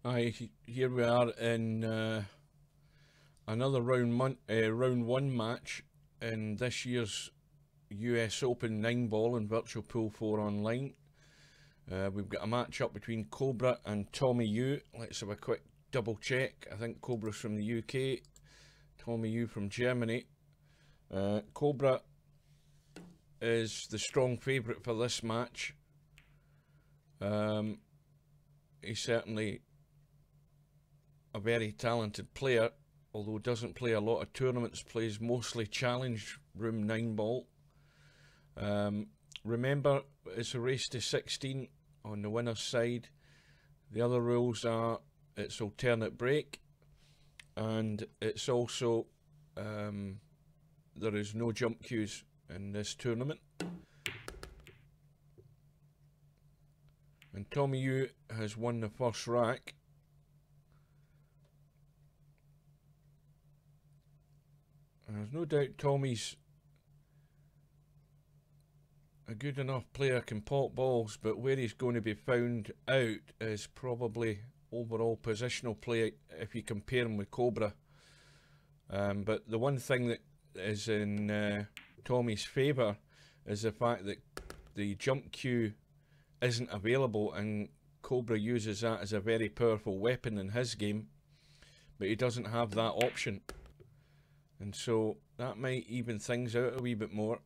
Here we are in another round one match in this year's US Open 9-ball and Virtual Pool 4 online. We've got a match up between Cobra and TommyueTO. Let's have a quick double check. I think Cobra's from the UK, TommyueTO from Germany. Cobra is the strong favourite for this match. He's certainly a very talented player, although doesn't play a lot of tournaments, plays mostly challenge room 9-ball. Remember, it's a race to 16 on the winner's side. The other rules are it's alternate break, and it's also there is no jump cues in this tournament. And TommyueTO has won the first rack. And there's no doubt Tommy's a good enough player, can pot balls, but where he's going to be found out is probably overall positional play if you compare him with Cobra. But the one thing that is in Tommy's favour is the fact that the jump cue isn't available, and Cobra uses that as a very powerful weapon in his game, but he doesn't have that option, and so that might even things out a wee bit more.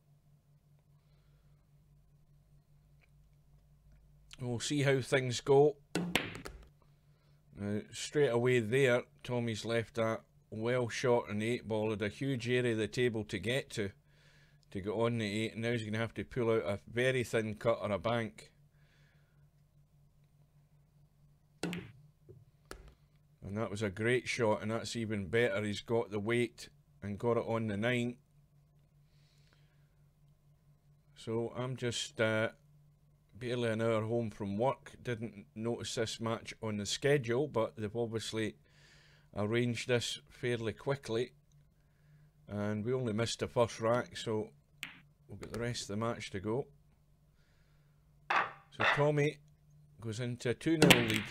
We'll see how things go. Now, straight away there, Tommy's left that well short in the 8-ball. Had a huge area of the table to get to get on the 8, and now he's going to have to pull out a very thin cut or a bank. And that was a great shot, and that's even better. He's got the weight and got it on the 9. So I'm just barely an hour home from work. Didn't notice this match on the schedule, but they've obviously arranged this fairly quickly. And we only missed the first rack, so we'll get the rest of the match to go. So Tommy goes into a 2-0 lead.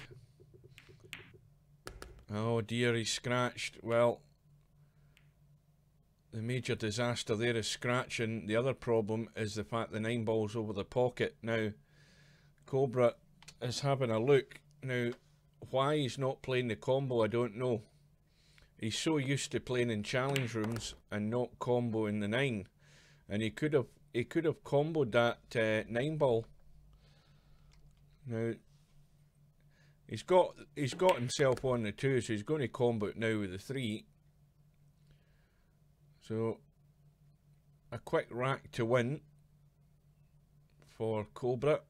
Oh dear, he's scratched. Well, the major disaster there is scratching. The other problem is the fact the 9-ball's over the pocket. Now, Cobra is having a look. Now, why he's not playing the combo, I don't know. He's so used to playing in challenge rooms and not comboing the 9. And he could have comboed that 9-ball. Now, he's got himself on the 2, so he's going to combo it now with the 3. So a quick rack to win for Cobra.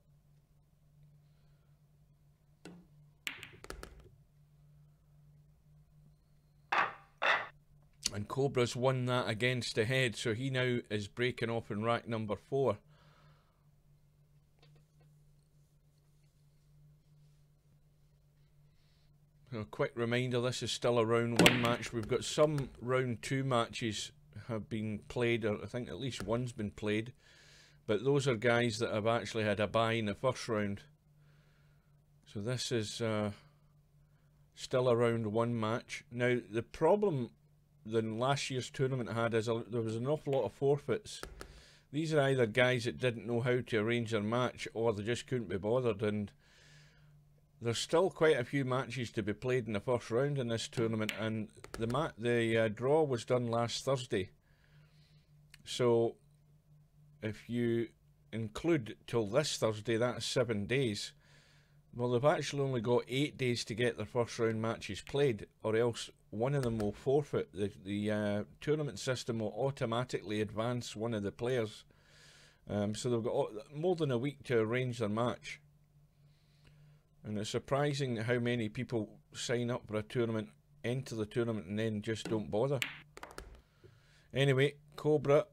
And Cobra's won that against the head, so he now is breaking off in rack number 4. So a quick reminder, this is still a round 1 match. We've got some round 2 matches have been played, or I think at least one's been played, but those are guys that have actually had a bye in the first round. So this is still a round 1 match. Now the problem that last year's tournament had is there was an awful lot of forfeits. These are either guys that didn't know how to arrange their match, or they just couldn't be bothered, and there's still quite a few matches to be played in the first round in this tournament, and the draw was done last Thursday. So if you include till this Thursday, that's 7 days. Well, they've actually only got 8 days to get their first round matches played, or else one of them will forfeit. The tournament system will automatically advance one of the players. So they've got more than a week to arrange their match. And it's surprising how many people sign up for a tournament, enter the tournament, and then just don't bother. Anyway, Cobra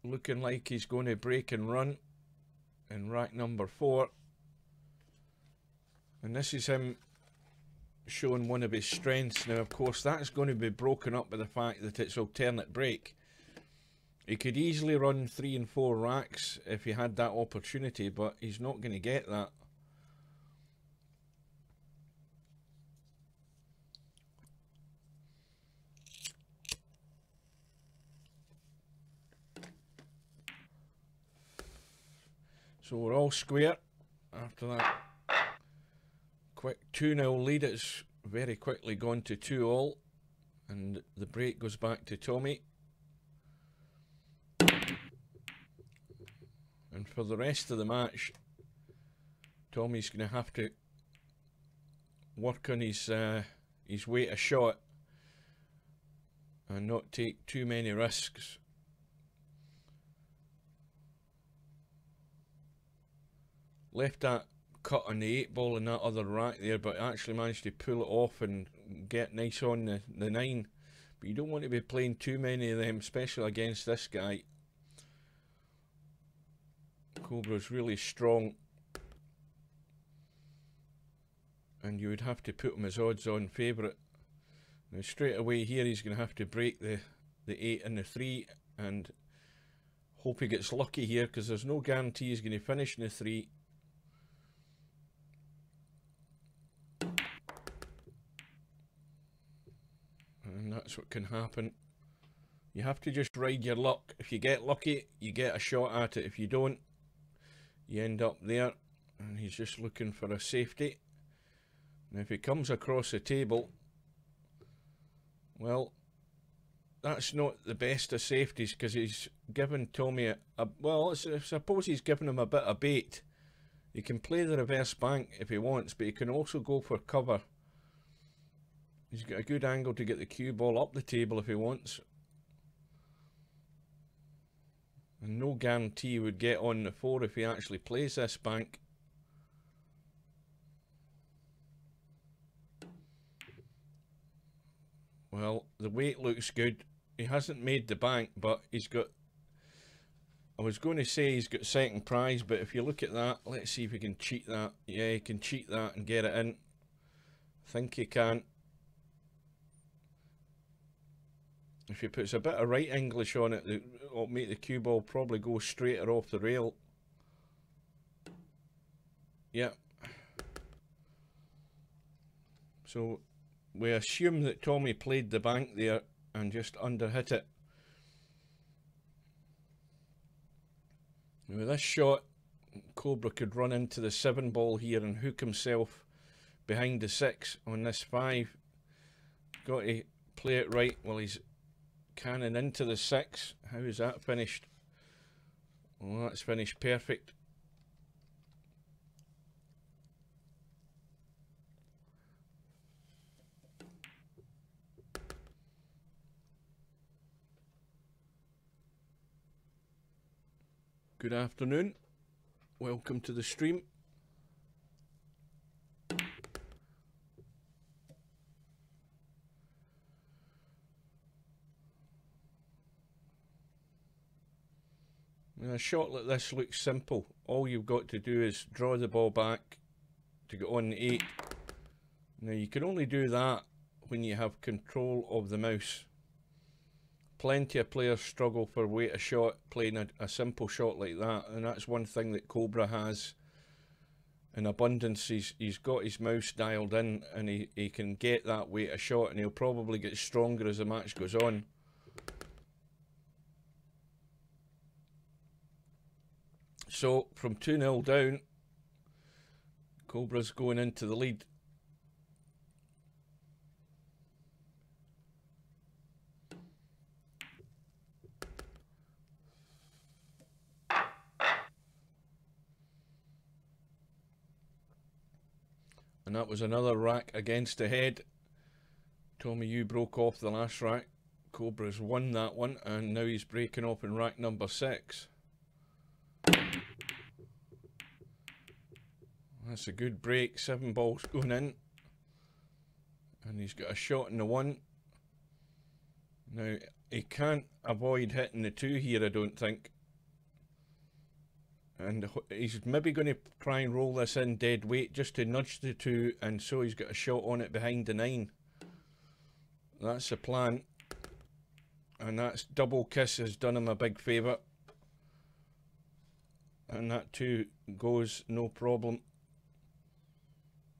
looking like he's going to break and run in rack number 4. And this is him showing one of his strengths. Now, of course, that's going to be broken up by the fact that it's alternate break. He could easily run 3 and 4 racks if he had that opportunity, but he's not going to get that. So we're all square after that quick 2-0 lead. It's very quickly gone to 2-all, and the break goes back to Tommy. And for the rest of the match, Tommy's going to have to work on his weight of shot and not take too many risks. Left that cut on the 8-ball in that other rack there, but actually managed to pull it off and get nice on the 9. But you don't want to be playing too many of them, especially against this guy. Cobra's really strong, and you would have to put him as odds-on favourite. Now straight away here he's going to have to break the 8 and the 3 and hope he gets lucky here, because there's no guarantee he's going to finish in the 3. And that's what can happen. You have to just ride your luck. If you get lucky, you get a shot at it. If you don't, you end up there. And he's just looking for a safety. Now if he comes across the table, well, that's not the best of safeties, because he's given Tommy well, I suppose he's given him a bit of bait. He can play the reverse bank if he wants, but he can also go for cover. He's got a good angle to get the cue ball up the table if he wants. And no guarantee he would get on the 4 if he actually plays this bank. Well, the weight looks good. He hasn't made the bank, but he's got... I was going to say he's got second prize, but if you look at that, let's see if he can cheat that. Yeah, he can cheat that and get it in. I think he can. If he puts a bit of right English on it, it'll make the cue ball probably go straighter off the rail. Yeah. So we assume that Tommy played the bank there and just underhit it. With this shot, Cobra could run into the 7-ball here and hook himself behind the 6 on this 5. Got to play it right while he's cannon into the 6. How is that finished? Well, that's finished perfect. Good afternoon. Welcome to the stream. Now, a shot like this looks simple. All you've got to do is draw the ball back to get on the 8. Now you can only do that when you have control of the mouse. Plenty of players struggle for weight of shot playing a simple shot like that, and that's one thing that Cobra has in abundance. He's got his mouse dialed in, and he can get that weight of shot, and he'll probably get stronger as the match goes on. So from 2-0 down, Cobra's going into the lead. And that was another rack against the head. TommyueTO broke off the last rack. Cobra's won that one, and now he's breaking off in rack number 6. That's a good break. 7 balls going in. And he's got a shot in the 1. Now, he can't avoid hitting the 2 here, I don't think. And he's maybe going to try and roll this in dead weight just to nudge the 2, and so he's got a shot on it behind the 9. That's the plan. And that's double kiss has done him a big favour. And that 2 goes no problem.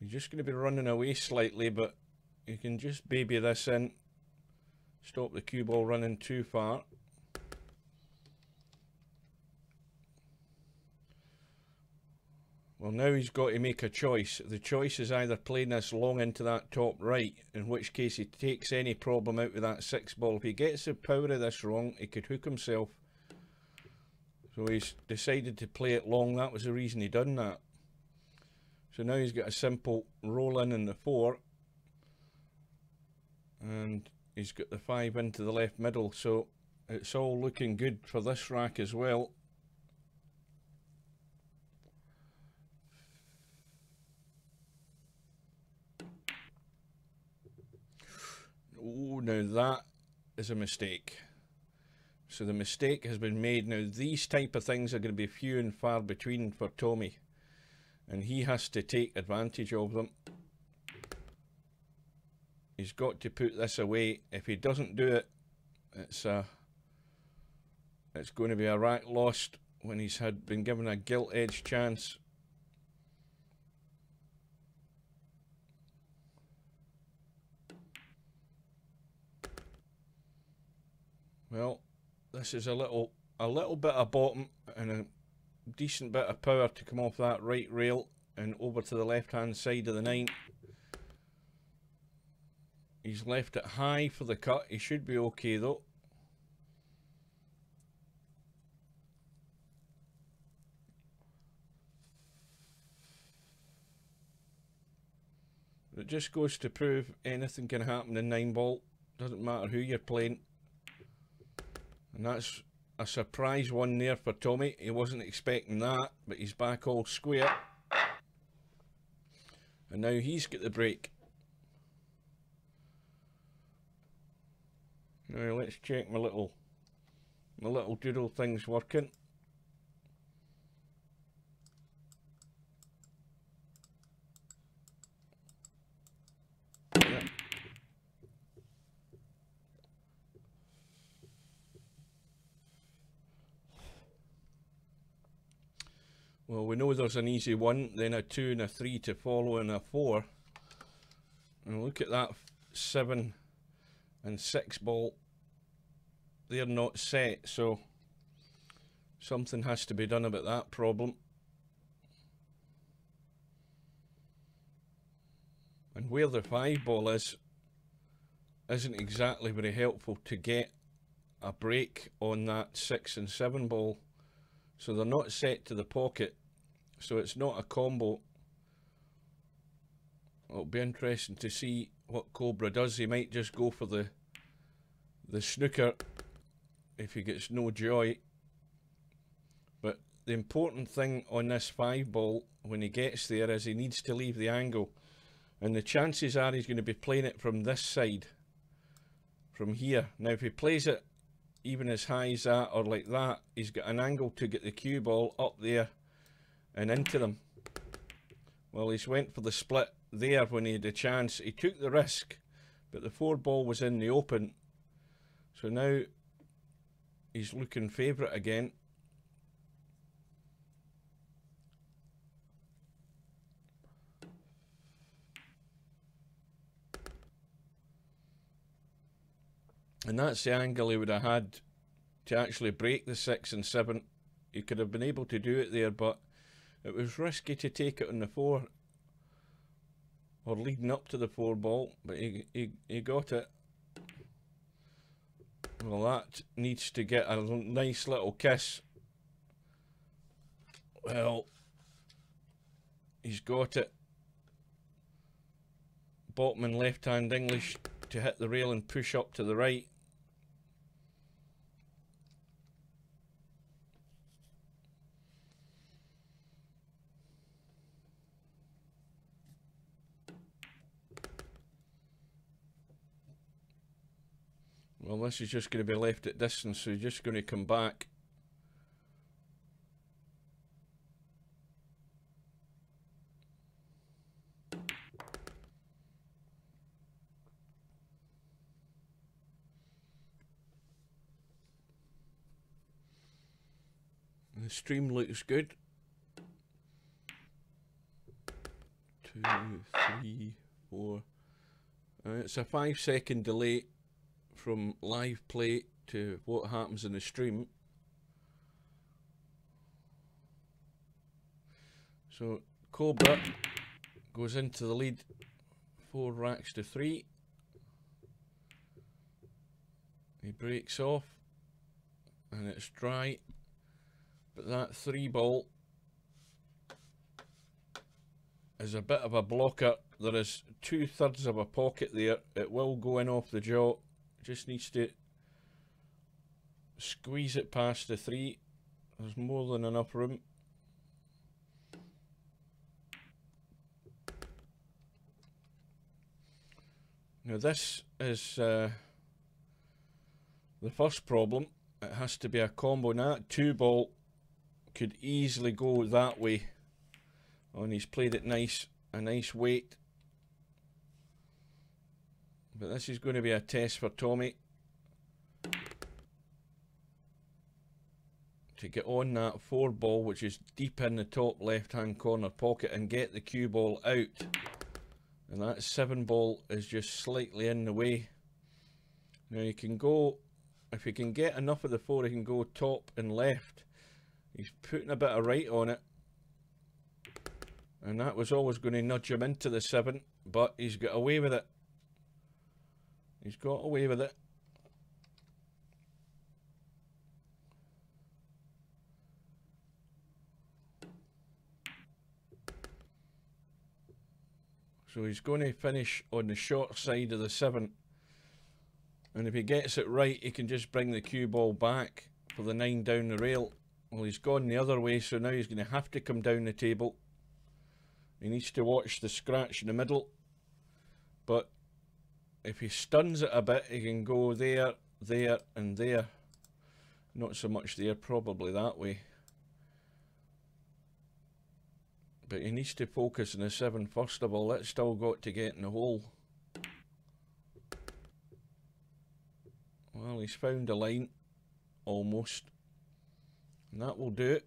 He's just going to be running away slightly, but you can just baby this in. Stop the cue ball running too far. Well, now he's got to make a choice. The choice is either playing this long into that top right, in which case he takes any problem out with that 6 ball. If he gets the power of this wrong, he could hook himself. So he's decided to play it long. That was the reason he done that. So now he's got a simple roll in the 4. And he's got the 5 into the left middle. So it's all looking good for this rack as well. Oh, now that is a mistake. So the mistake has been made. Now these type of things are going to be few and far between for Tommy, and he has to take advantage of them. He's got to put this away. If he doesn't do it, it's going to be a rack lost when he's been given a gilt-edged chance. Well, this is a little bit of bottom and a decent bit of power to come off that right rail and over to the left hand side of the 9. He's left it high for the cut. He should be okay though. It just goes to prove anything can happen in 9 ball. Doesn't matter who you're playing. And that's a surprise one there for Tommy. He wasn't expecting that, but he's back all square. And now he's got the break. Now let's check my little doodle thing's working. Yeah. Well, we know there's an easy 1, then a 2 and a 3 to follow, and a 4. And look at that 7 and 6 ball. They're not set, so something has to be done about that problem. And where the 5 ball isn't exactly very helpful to get a break on that 6 and 7 ball. So they're not set to the pocket, so it's not a combo. It'll be interesting to see what Cobra does. He might just go for the snooker if he gets no joy. But the important thing on this 5 ball when he gets there is he needs to leave the angle. And the chances are he's going to be playing it from this side, from here. Now if he plays it even as high as that or like that, he's got an angle to get the cue ball up there and into them. Well, he's went for the split there when he had a chance. He took the risk, but the 4 ball was in the open. So now he's looking favourite again. And that's the angle he would have had to actually break the 6 and 7. He could have been able to do it there, but it was risky to take it on the 4 or leading up to the 4 ball, but he got it. Well, that needs to get a nice little kiss. Well, he's got it. Bottom and left hand English to hit the rail and push up to the right. Well, this is just going to be left at distance, so he's just going to come back. The stream looks good. 2, 3, 4. It's a 5-second delay from live play to what happens in the stream. So Cobra goes into the lead 4 racks to 3. He breaks off and it's dry, but that 3 ball is a bit of a blocker. There is 2/3 of a pocket there. It will go in off the jaw. Just needs to squeeze it past the 3. There's more than enough room. Now this is the first problem. It has to be a combo. Now that 2 ball could easily go that way. Oh, and he's played it nice, a nice weight. But this is going to be a test for Tommy to get on that 4 ball, which is deep in the top left hand corner pocket, and get the cue ball out. And that 7 ball is just slightly in the way. Now you can go, if you can get enough of the 4, he can go top and left. He's putting a bit of right on it, and that was always going to nudge him into the 7, but he's got away with it. He's got away with it. So he's going to finish on the short side of the 7. And if he gets it right, he can just bring the cue ball back for the 9 down the rail. Well, he's gone the other way, so now he's going to have to come down the table. He needs to watch the scratch in the middle. But if he stuns it a bit, he can go there, there, and there. Not so much there, probably that way. But he needs to focus on the 7 first of all. That's still got to get in the hole. Well, he's found a line, almost. And that will do it.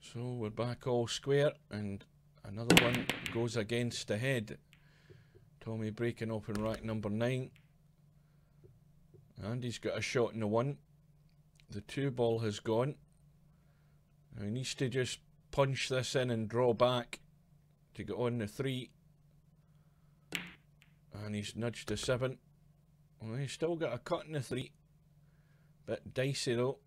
So we're back all square, and another one goes against the head. Tommy breaking open rack number 9. And he's got a shot in the 1. The 2 ball has gone. Now he needs to just punch this in and draw back to get on the 3. And he's nudged the 7. Well, he's still got a cut in the 3. Bit dicey though.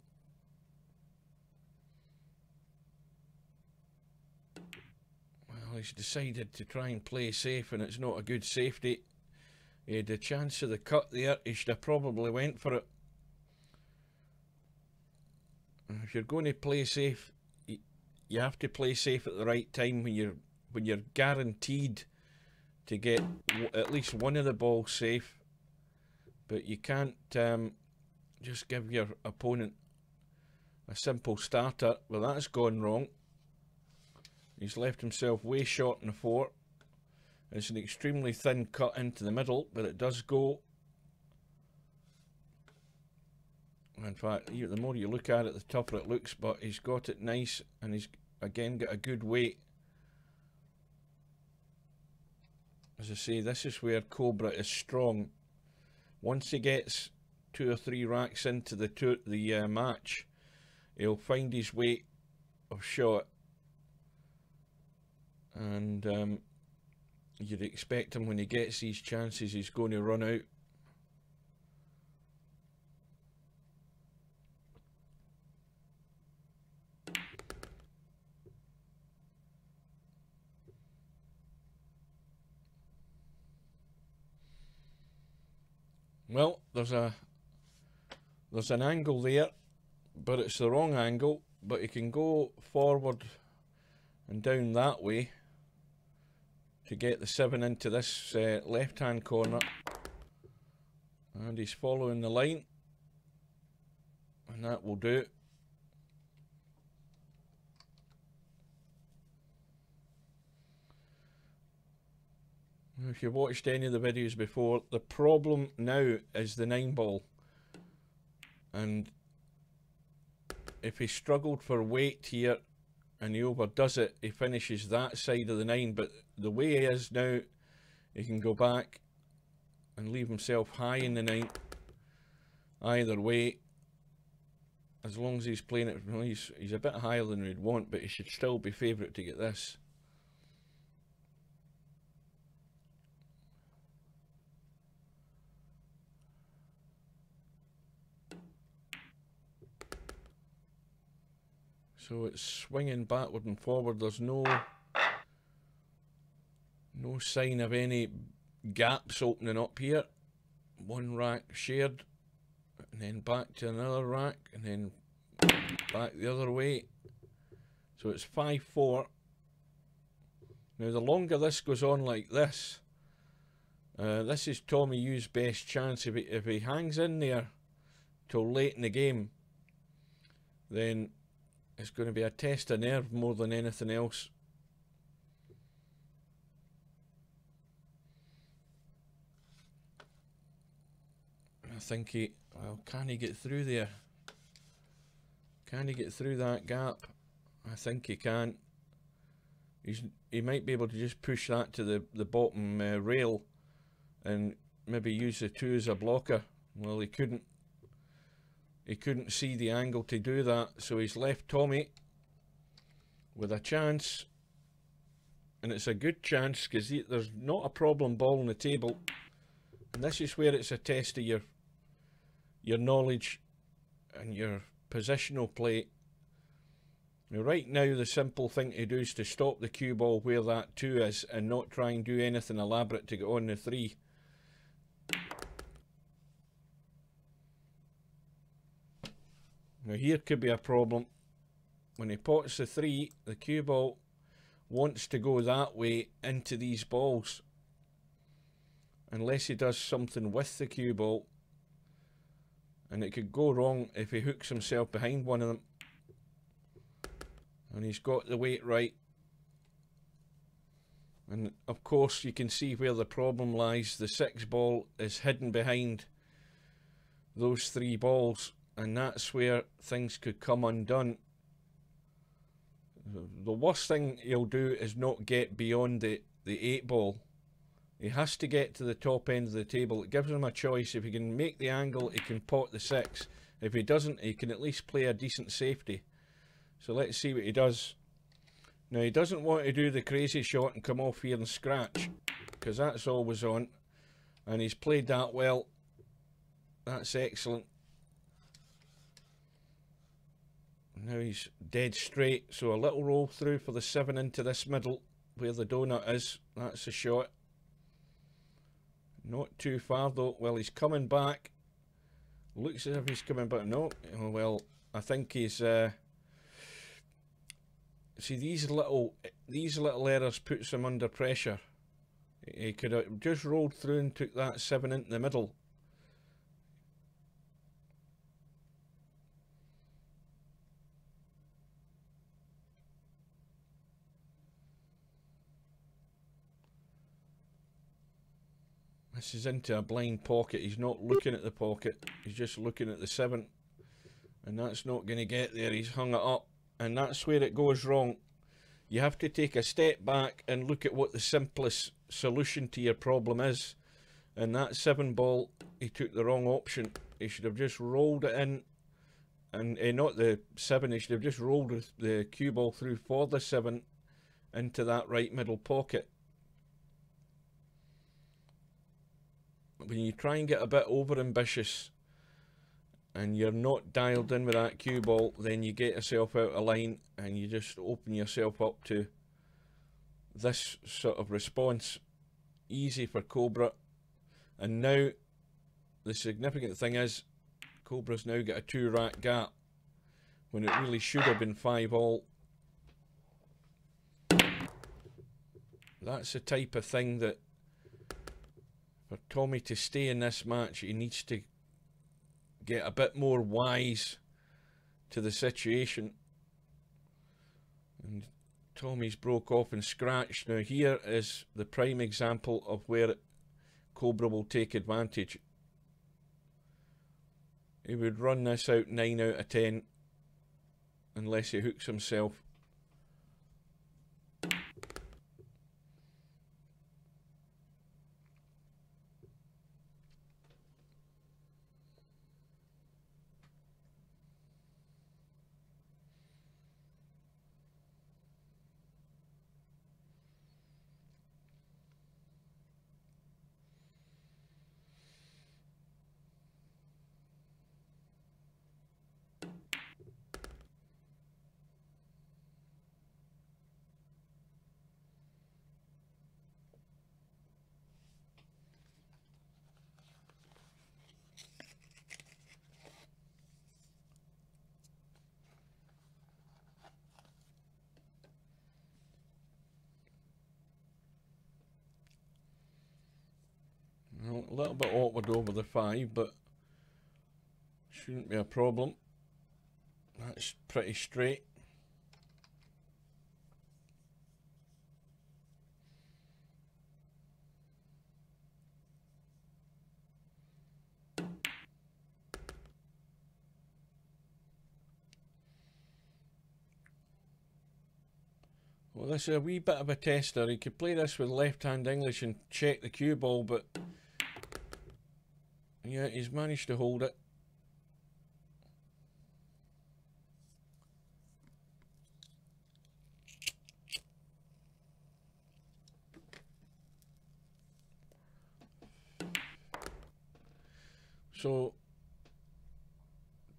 Well, he's decided to try and play safe, and it's not a good safety. He had a chance of the cut there. He should have probably went for it. And if you're going to play safe, you have to play safe at the right time when you're guaranteed to get at least one of the balls safe. But you can't just give your opponent a simple starter. Well, that's gone wrong. He's left himself way short in the 4. It's an extremely thin cut into the middle, but it does go. In fact, the more you look at it, the tougher it looks, but he's got it nice, and he's again got a good weight. As I say, this is where Cobra is strong. Once he gets 2 or 3 racks into the match, he'll find his weight of shot, and you'd expect him, when he gets these chances, he's going to run out. Well, there's an angle there, but it's the wrong angle. But he can go forward and down that way to get the 7 into this left hand corner, and he's following the line, and that will do it. If you've watched any of the videos before, the problem now is the 9 ball, and if he struggled for weight here, and he overdoes it, he finishes that side of the 9. But the way he is now, he can go back and leave himself high in the 9. Either way, as long as he's playing it, well, he's a bit higher than we'd want, but he should still be favourite to get this. So it's swinging backward and forward. There's no sign of any gaps opening up here. One rack shared, and then back to another rack, and then back the other way. So it's 5-4. Now the longer this goes on like this, this is TommyueTo's best chance. If he hangs in there till late in the game, then it's going to be a test of nerve more than anything else. I think well, can he get through there? Can he get through that gap? I think he can. He might be able to just push that to the bottom rail and maybe use the 2 as a blocker. Well, he couldn't. He couldn't see the angle to do that, so he's left Tommy with a chance, and it's a good chance because there's not a problem ball on the table, and this is where it's a test of your knowledge and your positional play. Now, right now the simple thing to do is to stop the cue ball where that 2 is and not try and do anything elaborate to get on the 3. Now here could be a problem. When he pots the 3, the cue ball wants to go that way into these balls, unless he does something with the cue ball, and it could go wrong if he hooks himself behind one of them. And he's got the weight right, and of course you can see where the problem lies. The 6 ball is hidden behind those 3 balls, and that's where things could come undone. The worst thing he'll do is not get beyond the 8 ball. He has to get to the top end of the table. It gives him a choice. If he can make the angle, he can pot the 6. If he doesn't, he can at least play a decent safety. So let's see what he does. Now, he doesn't want to do the crazy shot and come off here and scratch, because that's always on, and he's played that well. That's excellent. Now he's dead straight, so a little roll through for the 7 into this middle where the donut is. That's a shot. Not too far though. Well, he's coming back. Looks as if he's coming back. No, oh, well, I think he's see, these little errors puts him under pressure. He could have just rolled through and took that 7 into the middle. This is into a blind pocket. He's not looking at the pocket. He's just looking at the 7. And that's not going to get there. He's hung it up. And that's where it goes wrong. You have to take a step back and look at what the simplest solution to your problem is. And that 7 ball, he took the wrong option. He should have just rolled it in. And not the 7. He should have just rolled the cue ball through for the 7 into that right middle pocket. When you try and get a bit over ambitious and you're not dialed in with that cue ball, then you get yourself out of line and you just open yourself up to this sort of response. Easy for Cobra. And now the significant thing is Cobra's now got a 2 rack gap when it really should have been 5 all. That's the type of thing that for Tommy to stay in this match, he needs to get a bit more wise to the situation. And Tommy's broke off and scratched. Now here is the prime example of where Cobra will take advantage. He would run this out 9 out of 10 unless he hooks himself. little bit awkward over the 5, but shouldn't be a problem. That's pretty straight. Well, this is a wee bit of a tester. He could play this with left-hand English and check the cue ball, but yeah, he's managed to hold it. So,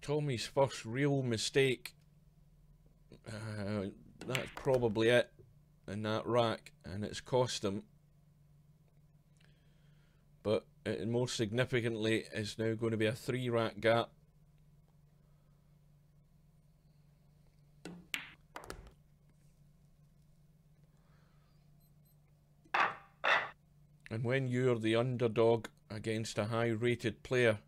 Tommy's first real mistake, that's probably it in that rack, and it's cost him. But most significantly, it's now going to be a 3-rack gap. And when you're the underdog against a high-rated player,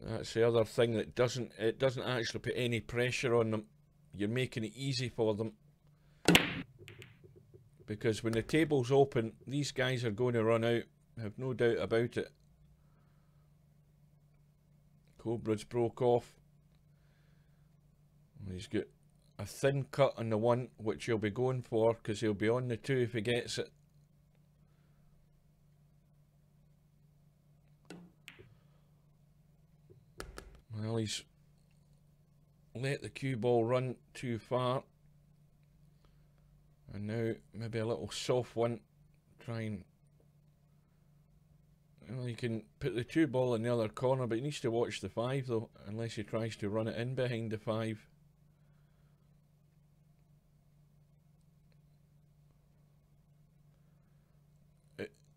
that's the other thing that it doesn't actually put any pressure on them. You're making it easy for them. Because when the table's open, these guys are going to run out. I have no doubt about it. Cobra's broke off. He's got a thin cut on the 1, which he'll be going for, because he'll be on the 2 if he gets it. Well, he's let the cue ball run too far. And now maybe a little soft one. Try and... Well, he can put the cue ball in the other corner, but he needs to watch the 5 though, unless he tries to run it in behind the 5.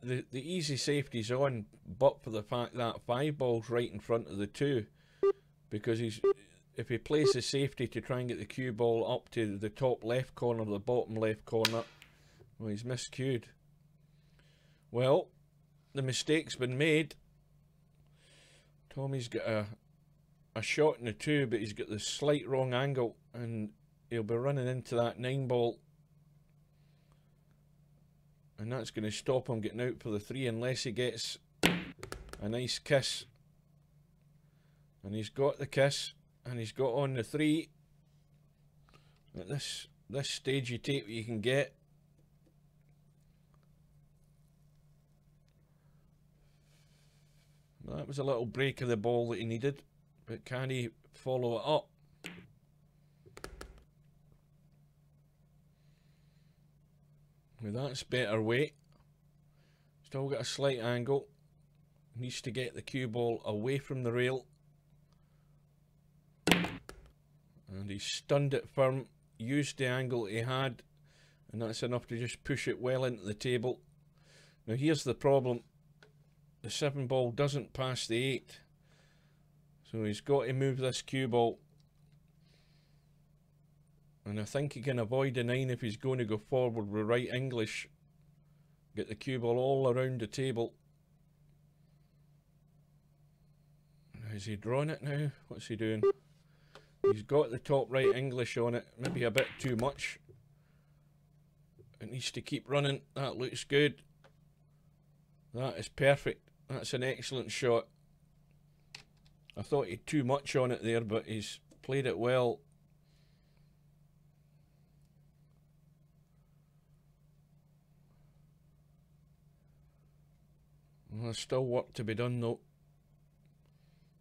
The easy safety's on, but for the fact that 5 ball's right in front of the 2. Because if he plays the safety to try and get the cue ball up to the top left corner, the bottom left corner, well, he's miscued. Well, the mistake's been made. Tommy's got a shot in the 2, but he's got the slight wrong angle, and he'll be running into that 9 ball. And that's going to stop him getting out for the 3 unless he gets a nice kiss. And he's got the kiss, and he's got on the 3. At this stage you take what you can get. That was a little break of the ball that he needed, but can he follow it up? Well, that's better weight. Still got a slight angle. Needs to get the cue ball away from the rail. And he stunned it firm, used the angle he had, and that's enough to just push it well into the table. Now here's the problem. The 7 ball doesn't pass the 8. So he's got to move this cue ball. And I think he can avoid a 9 if he's going to go forward with right English. Get the cue ball all around the table. Is he drawing it now? What's he doing? He's got the top right English on it. Maybe a bit too much. It needs to keep running. That looks good. That is perfect. That's an excellent shot. I thought he had too much on it there, but he's played it well. Well, there's still work to be done though.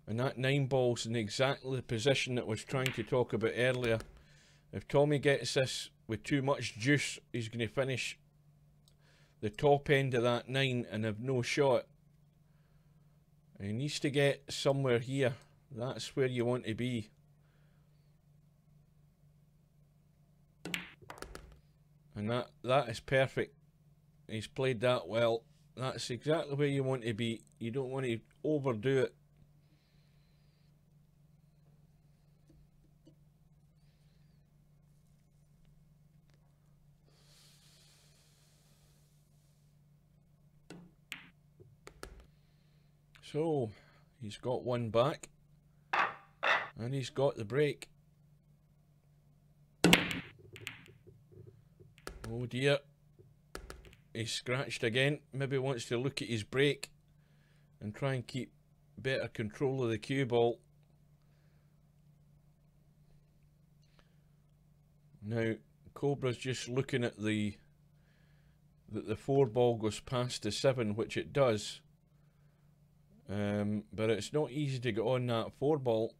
And that 9 ball's in exactly the position that I was trying to talk about earlier. If Tommy gets this with too much juice, he's going to finish the top end of that 9 and have no shot. And he needs to get somewhere here. That's where you want to be. And that is perfect. He's played that well. That's exactly where you want to be. You don't want to overdo it. So he's got one back, and he's got the break. Oh dear, he's scratched again. Maybe wants to look at his break and try and keep better control of the cue ball. Now Cobra's just looking at that the 4 ball goes past the 7, which it does, but it's not easy to get on that 4 ball.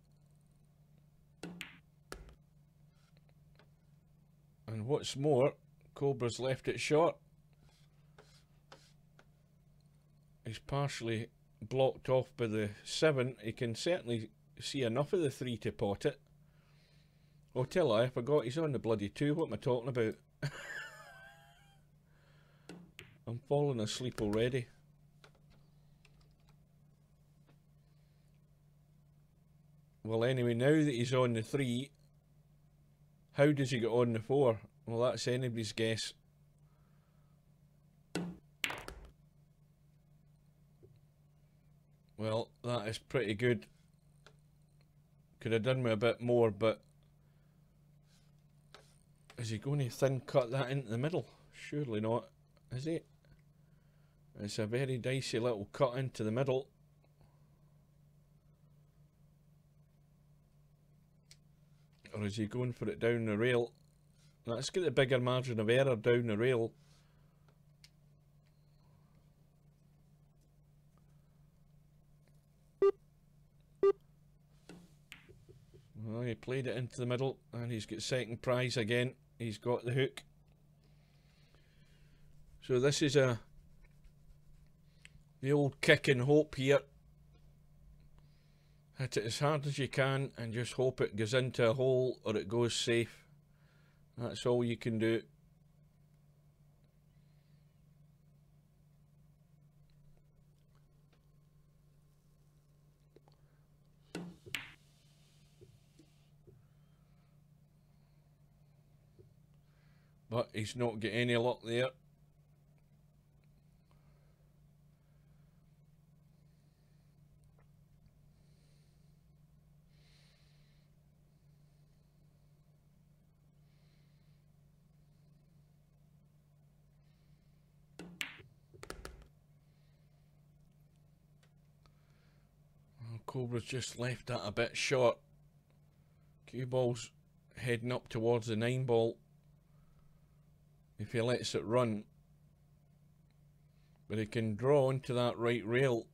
And what's more, Cobra's left it short. He's partially blocked off by the 7. He can certainly see enough of the 3 to pot it. Oh, tell I forgot he's on the bloody 2. What am I talking about? I'm falling asleep already. Well, anyway, now that he's on the 3, how does he get on the 4? Well, that's anybody's guess. Well, that is pretty good. Could have done with a bit more, but is he going to thin cut that into the middle? Surely not, is he? It's a very dicey little cut into the middle. Or is he going for it down the rail? Let's get the bigger margin of error down the rail. Well, he played it into the middle, and he's got second prize again. He's got the hook. So this is the old kick and hope here. Hit it as hard as you can and just hope it goes into a hole or it goes safe. That's all you can do. But he's not got any luck there. Cobra's just left that a bit short. Cue ball's heading up towards the 9 ball if he lets it run, but he can draw into that right rail.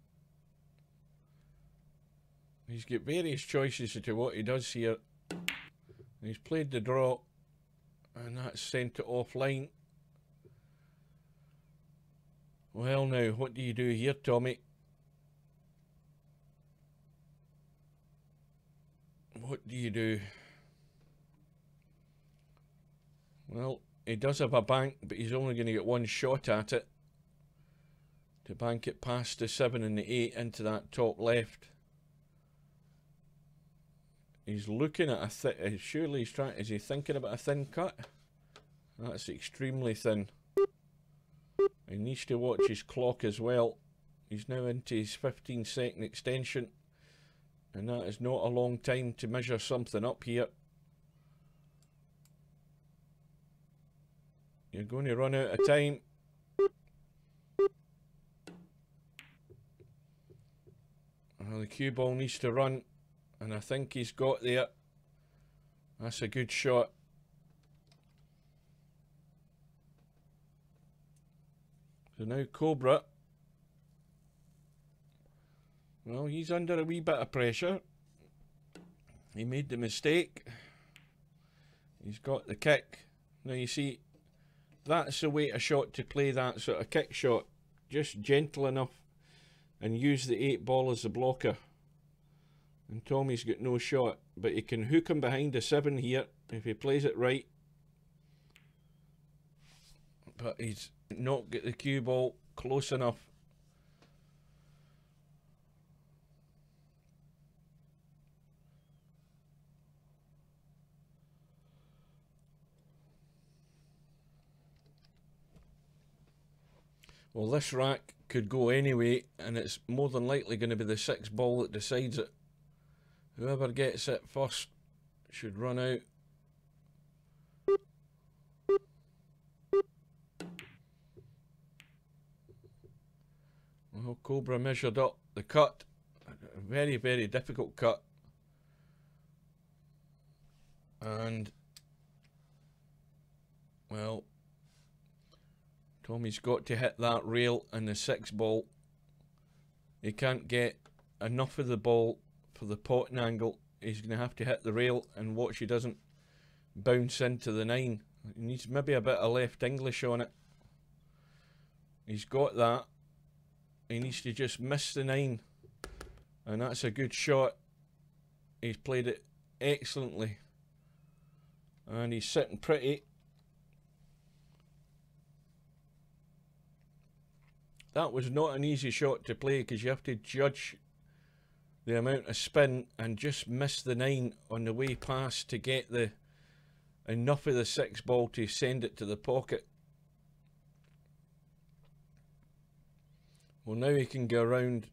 He's got various choices as to what he does here. He's played the draw, and that's sent it offline. Well, now what do you do here, Tommy? What do you do? Well, he does have a bank, but he's only going to get one shot at it to bank it past the 7 and the 8 into that top left. He's looking at a surely he's trying. Is he thinking about a thin cut? That's extremely thin. He needs to watch his clock as well. He's now into his 15-second extension, and that is not a long time to measure something up here. You're going to run out of time. Well, the cue ball needs to run, and I think he's got there. That's a good shot. So now Cobra, well, he's under a wee bit of pressure. He made the mistake. He's got the kick. Now you see, that's the way a shot to play that sort of kick shot. Just gentle enough and use the 8 ball as a blocker. And Tommy's got no shot, but he can hook him behind the 7 here if he plays it right. But he's not got the cue ball close enough. Well, this rack could go anyway, and it's more than likely going to be the 6 ball that decides it. Whoever gets it first should run out. Well, Cobra measured up the cut. A very, very difficult cut. And, well, Tommy's got to hit that rail and the 6 ball. He can't get enough of the ball for the potting angle. He's going to have to hit the rail and watch he doesn't bounce into the 9. He needs maybe a bit of left English on it. He's got that. He needs to just miss the 9. And that's a good shot. He's played it excellently. And he's sitting pretty. That was not an easy shot to play because you have to judge the amount of spin and just miss the 9 on the way past to get the enough of the 6 ball to send it to the pocket. Well, now he can go around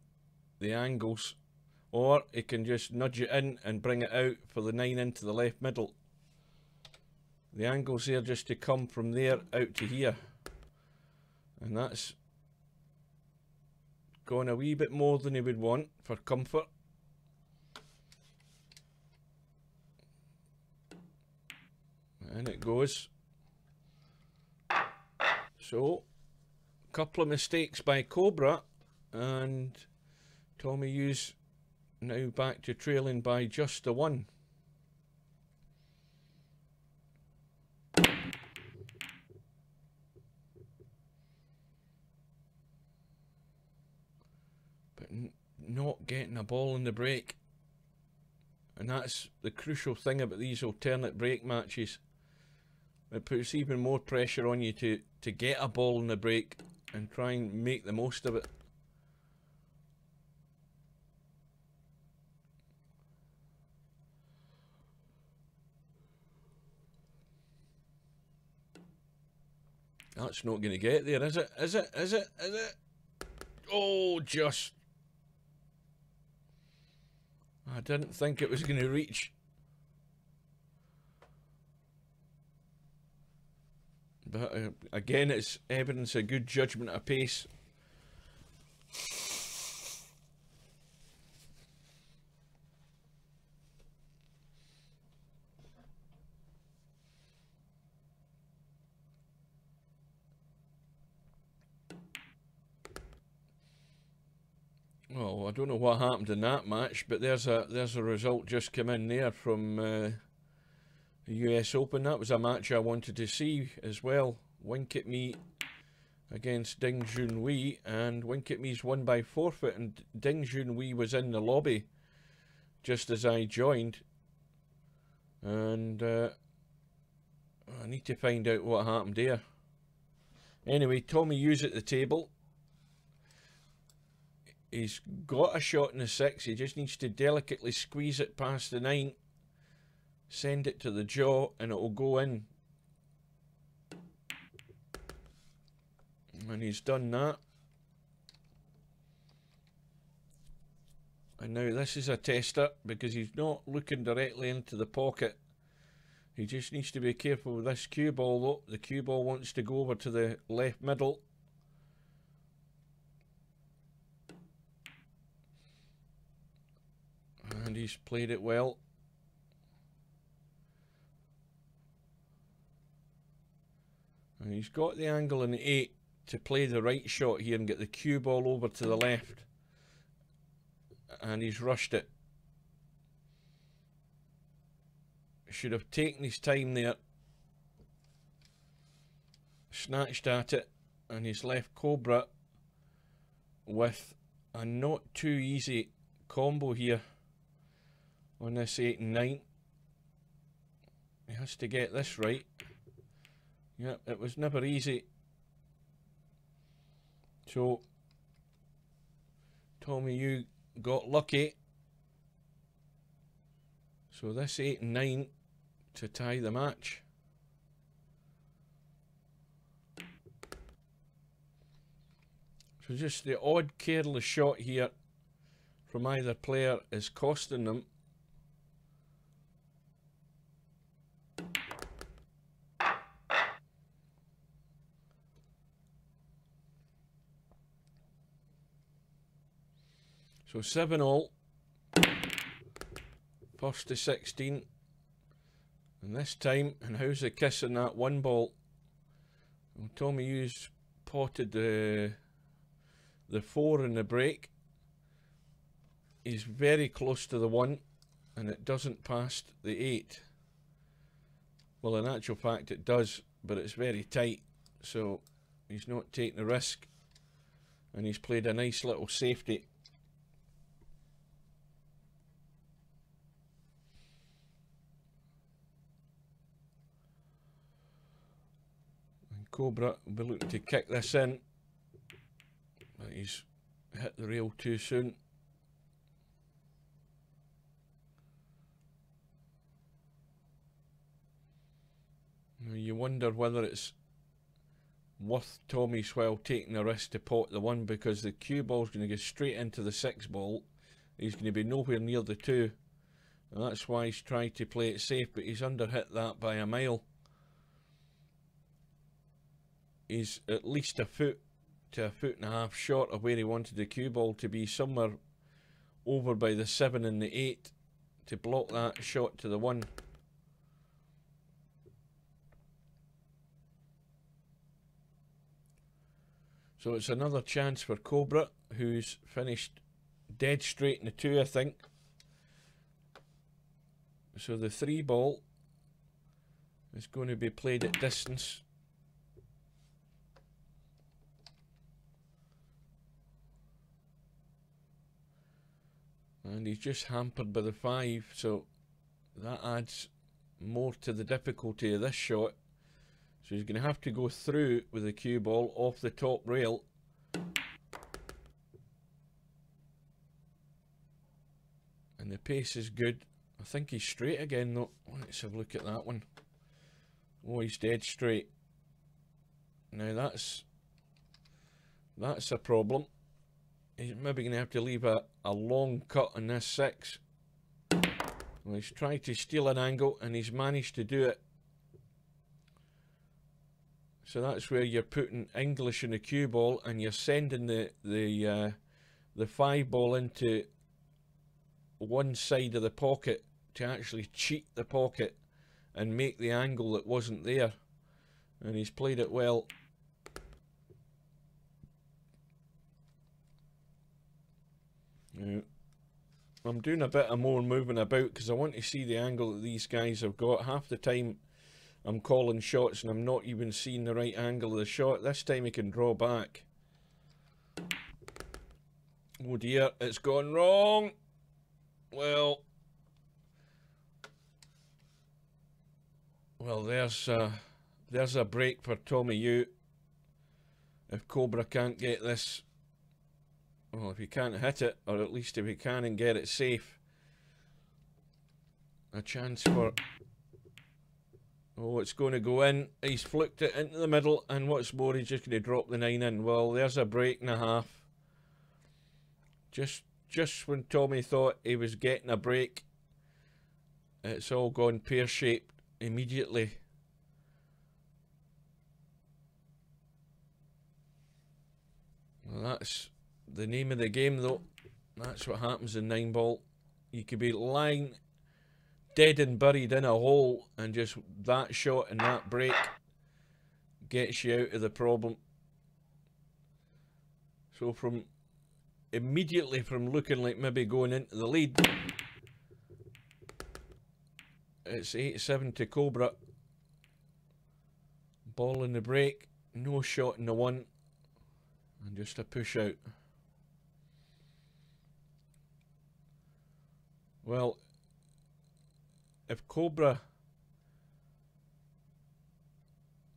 the angles, or he can just nudge it in and bring it out for the 9 into the left middle. The angle's there just to come from there out to here, and that's gone a wee bit more than he would want for comfort. And it goes. So, a couple of mistakes by Cobra, and TommyueTo's now back to trailing by just the 1. But not getting a ball in the break. And that's the crucial thing about these alternate break matches. It puts even more pressure on you to get a ball in the break and try and make the most of it. That's not going to get there, is it? Is it? Is it? Is it? Oh, just. I didn't think it was going to reach. But again, it's evidence of good judgment of pace. Well, I don't know what happened in that match, but there's a result just come in there from the US Open. That was a match I wanted to see as well. Wink at Me against Ding Junhui, and Wink at Me's won by forfeit, and Ding Junhui was in the lobby just as I joined, and I need to find out what happened there. Anyway, TommyueTo's at the table. He's got a shot in the 6. He just needs to delicately squeeze it past the 9, send it to the jaw, and it will go in. And he's done that. And now this is a tester because he's not looking directly into the pocket. He just needs to be careful with this cue ball though. The cue ball wants to go over to the left middle. And he's played it well. And he's got the angle in the 8 to play the right shot here and get the cue ball over to the left. And he's rushed it. Should have taken his time there. Snatched at it. And he's left Cobra with a not too easy combo here on this 8 and 9. He has to get this right. Yep, it was never easy. So TommyueTo got lucky. So this 8 and 9 to tie the match. So just the odd careless shot here from either player is costing them. So 7-all, first to 16, and this time, and how's the kiss in that one ball? Well, TommyueTo's potted the 4 in the break. He's very close to the 1, and it doesn't pass the 8. Well, in actual fact it does, but it's very tight, so he's not taking the risk, and he's played a nice little safety. Cobra will be looking to kick this in, but he's hit the rail too soon. Now you wonder whether it's worth Tommy's while taking the risk to pot the 1, because the cue ball's going to go straight into the 6 ball. He's going to be nowhere near the 2, and that's why he's tried to play it safe, but he's underhit that by a mile. He's at least a foot to a foot and a half short of where he wanted the cue ball to be, somewhere over by the 7 and the 8 to block that shot to the 1. So it's another chance for Cobra, who's finished dead straight in the 2, I think. So the 3 ball is going to be played at distance. And he's just hampered by the 5, so that adds more to the difficulty of this shot. So he's going to have to go through with the cue ball off the top rail. And the pace is good. I think he's straight again though. Let's have a look at that one. Oh, he's dead straight. Now that's a problem. He's maybe going to have to leave a long cut on this 6. Well, he's tried to steal an angle and he's managed to do it. So that's where you're putting English in the cue ball and you're sending the 5 ball into one side of the pocket to actually cheat the pocket and make the angle that wasn't there. And he's played it well. Now, I'm doing a bit of more moving about because I want to see the angle that these guys have got. Half the time I'm calling shots and I'm not even seeing the right angle of the shot. This time he can draw back. Oh dear, it's gone wrong. Well, there's a break for TommyueTO. If Cobra can't get this, well, if he can't hit it, or at least if he can and get it safe, a chance for... Oh, it's going to go in. He's flicked it into the middle, and what's more, he's just going to drop the 9 in. Well, there's a break and a half. Just when Tommy thought he was getting a break, it's all gone pear-shaped immediately. Well, that's the name of the game, though. That's what happens in 9 ball. You could be lying dead and buried in a hole, and just that shot and that break gets you out of the problem. So immediately from looking like maybe going into the lead, it's 8-7 to Cobra. Ball in the break, no shot in the 1, and just a push out. Well, if Cobra,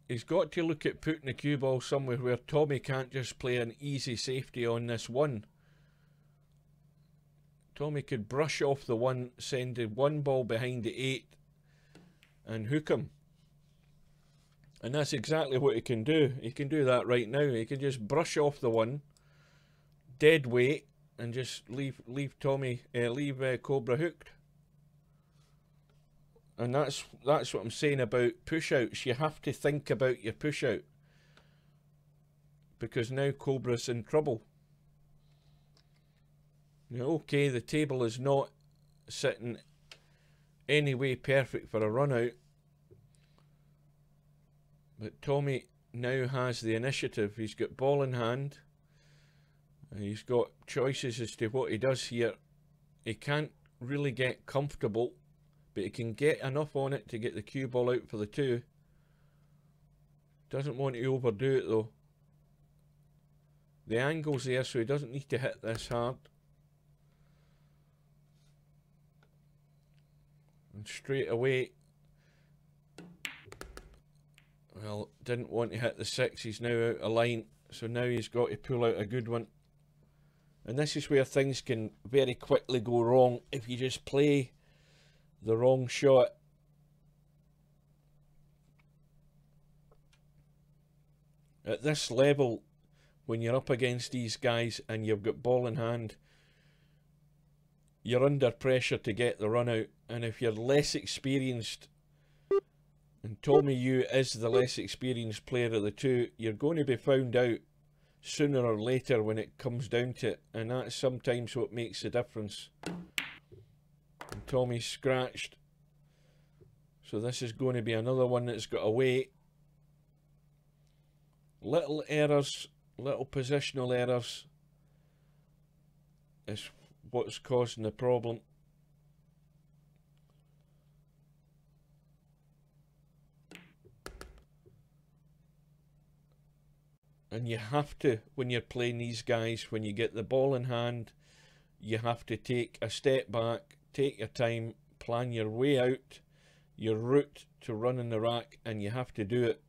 he's got to look at putting the cue ball somewhere where Tommy can't just play an easy safety on this 1. Tommy could brush off the 1, send the 1 ball behind the 8 and hook him. And that's exactly what he can do. He can do that right now. He can just brush off the 1 dead weight and just leave Cobra hooked. And that's what I'm saying about push outs. You have to think about your push out, because now Cobra's in trouble. Now, okay, the table is not sitting any way perfect for a run out, but Tommy now has the initiative. He's got ball in hand, and he's got choices as to what he does here. He can't really get comfortable, but he can get enough on it to get the cue ball out for the 2. Doesn't want to overdo it though. The angle's there, so he doesn't need to hit this hard. And straight away, well, didn't want to hit the 6. He's now out of line, so now he's got to pull out a good one. And this is where things can very quickly go wrong if you just play the wrong shot. At this level, when you're up against these guys and you've got ball in hand, you're under pressure to get the run out. And if you're less experienced, and TommyueTO is the less experienced player of the 2, you're going to be found out sooner or later when it comes down to it. And that's sometimes what makes the difference. And Tommy's scratched. So this is going to be another one that's got to wait. Little errors, little positional errors is what's causing the problem. And you have to, when you're playing these guys, when you get the ball in hand, you have to take a step back, take your time, plan your way out, your route to running the rack, and you have to do it.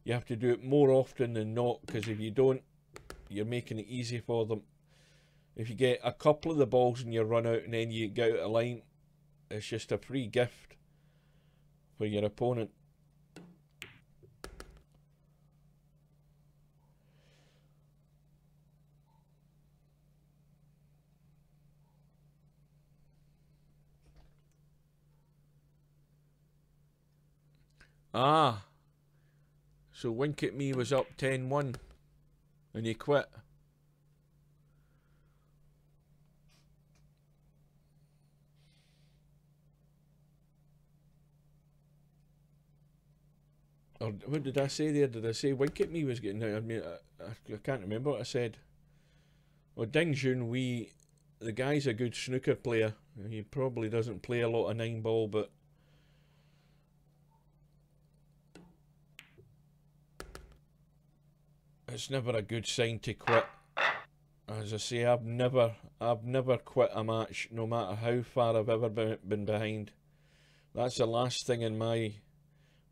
You have to do it more often than not, because if you don't, you're making it easy for them. If you get a couple of the balls in your run out and then you get out of line, it's just a free gift for your opponent. Ah, so Wink at Me was up 10-1 and he quit. Or what did I say there? Did I say Wink at Me was getting out? I mean, I can't remember what I said. Well, Ding Junhui, the guy's a good snooker player. He probably doesn't play a lot of 9-ball, but it's never a good sign to quit. As I say, I've never quit a match, no matter how far I've ever been behind. That's the last thing in my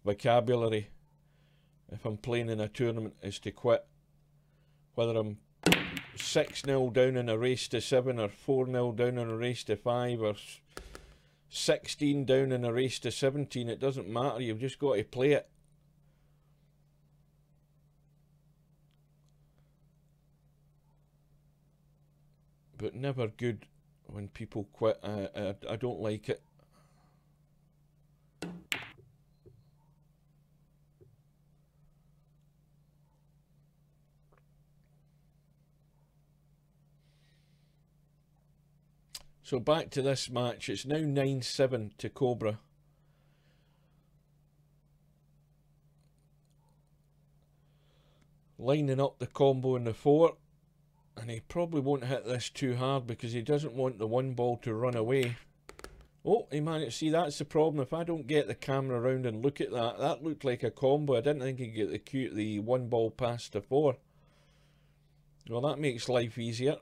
vocabulary if I'm playing in a tournament, is to quit. Whether I'm 6-0 down in a race to 7, or 4-0 down in a race to 5, or 16 down in a race to 17, it doesn't matter. You've just got to play it. But never good when people quit. I don't like it. So back to this match. It's now 9-7 to Cobra. Lining up the combo in the 4. And he probably won't hit this too hard because he doesn't want the 1 ball to run away. Oh, he managed. See, that's the problem. If I don't get the camera around and look at that, that looked like a combo. I didn't think he'd get the 1 ball past the 4. Well, that makes life easier.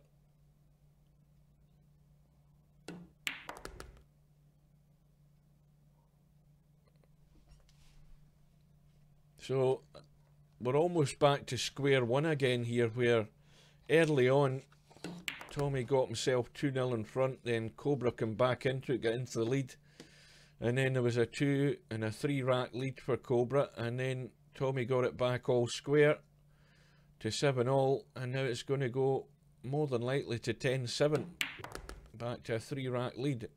So we're almost back to square one again here, where early on Tommy got himself 2-0 in front, then Cobra came back into it, got into the lead, and then there was a 2 and a 3 rack lead for Cobra, and then Tommy got it back all square to 7-all, and now it's going to go more than likely to 10-7. Back to a 3-rack lead.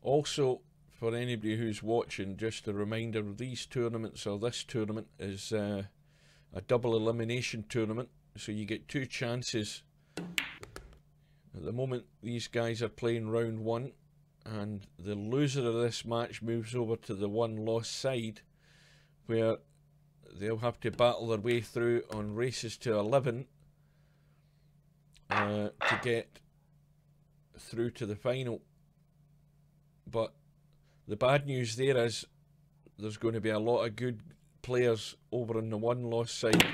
Also, for anybody who's watching, just a reminder, these tournaments, or this tournament, is a double elimination tournament, so you get 2 chances. At the moment, these guys are playing round 1, and the loser of this match moves over to the 1-loss side, where they'll have to battle their way through on races to 11 to get through to the final. But the bad news there is there's going to be a lot of good players over on the 1-loss side.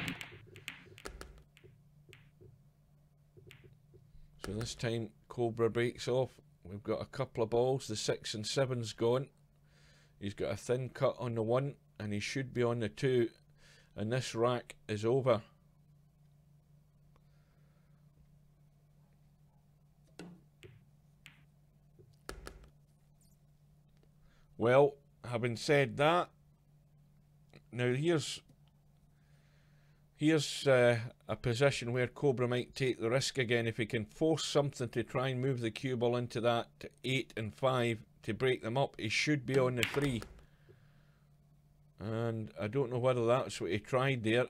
So this time Cobra breaks off. We've got a couple of balls. The 6 and 7's gone. He's got a thin cut on the 1 and he should be on the 2. And this rack is over. Well, having said that, now here's a position where Cobra might take the risk again. If he can force something to try and move the cue ball into that 8 and 5 to break them up, he should be on the 3. And I don't know whether that's what he tried there.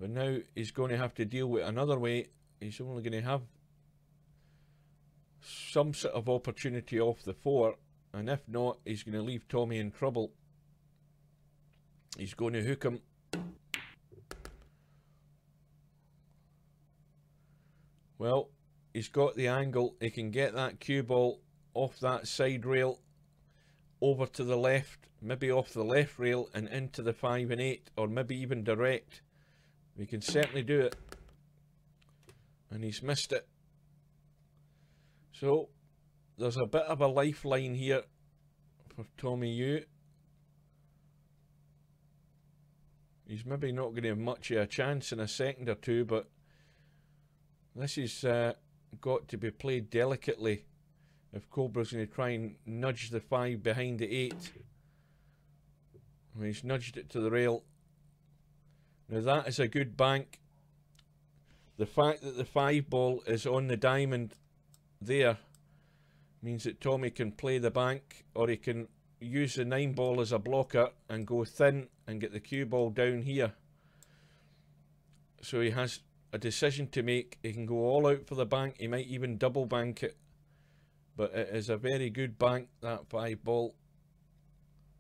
But now he's going to have to deal with another way. He's only going to have some sort of opportunity off the 4. And if not, he's going to leave Tommy in trouble. He's going to hook him. Well, he's got the angle. He can get that cue ball off that side rail over to the left, maybe off the left rail and into the 5 and 8, or maybe even direct. We can certainly do it. And he's missed it. So there's a bit of a lifeline here for TommyueTO. He's maybe not going to have much of a chance in a second or two, but this has got to be played delicately if Cobra's going to try and nudge the 5 behind the 8. Well, he's nudged it to the rail. Now that is a good bank. The fact that the 5 ball is on the diamond there means that Tommy can play the bank, or he can use the 9 ball as a blocker and go thin and get the cue ball down here. So he has a decision to make. He can go all out for the bank. He might even double bank it. But it is a very good bank, that 5 ball.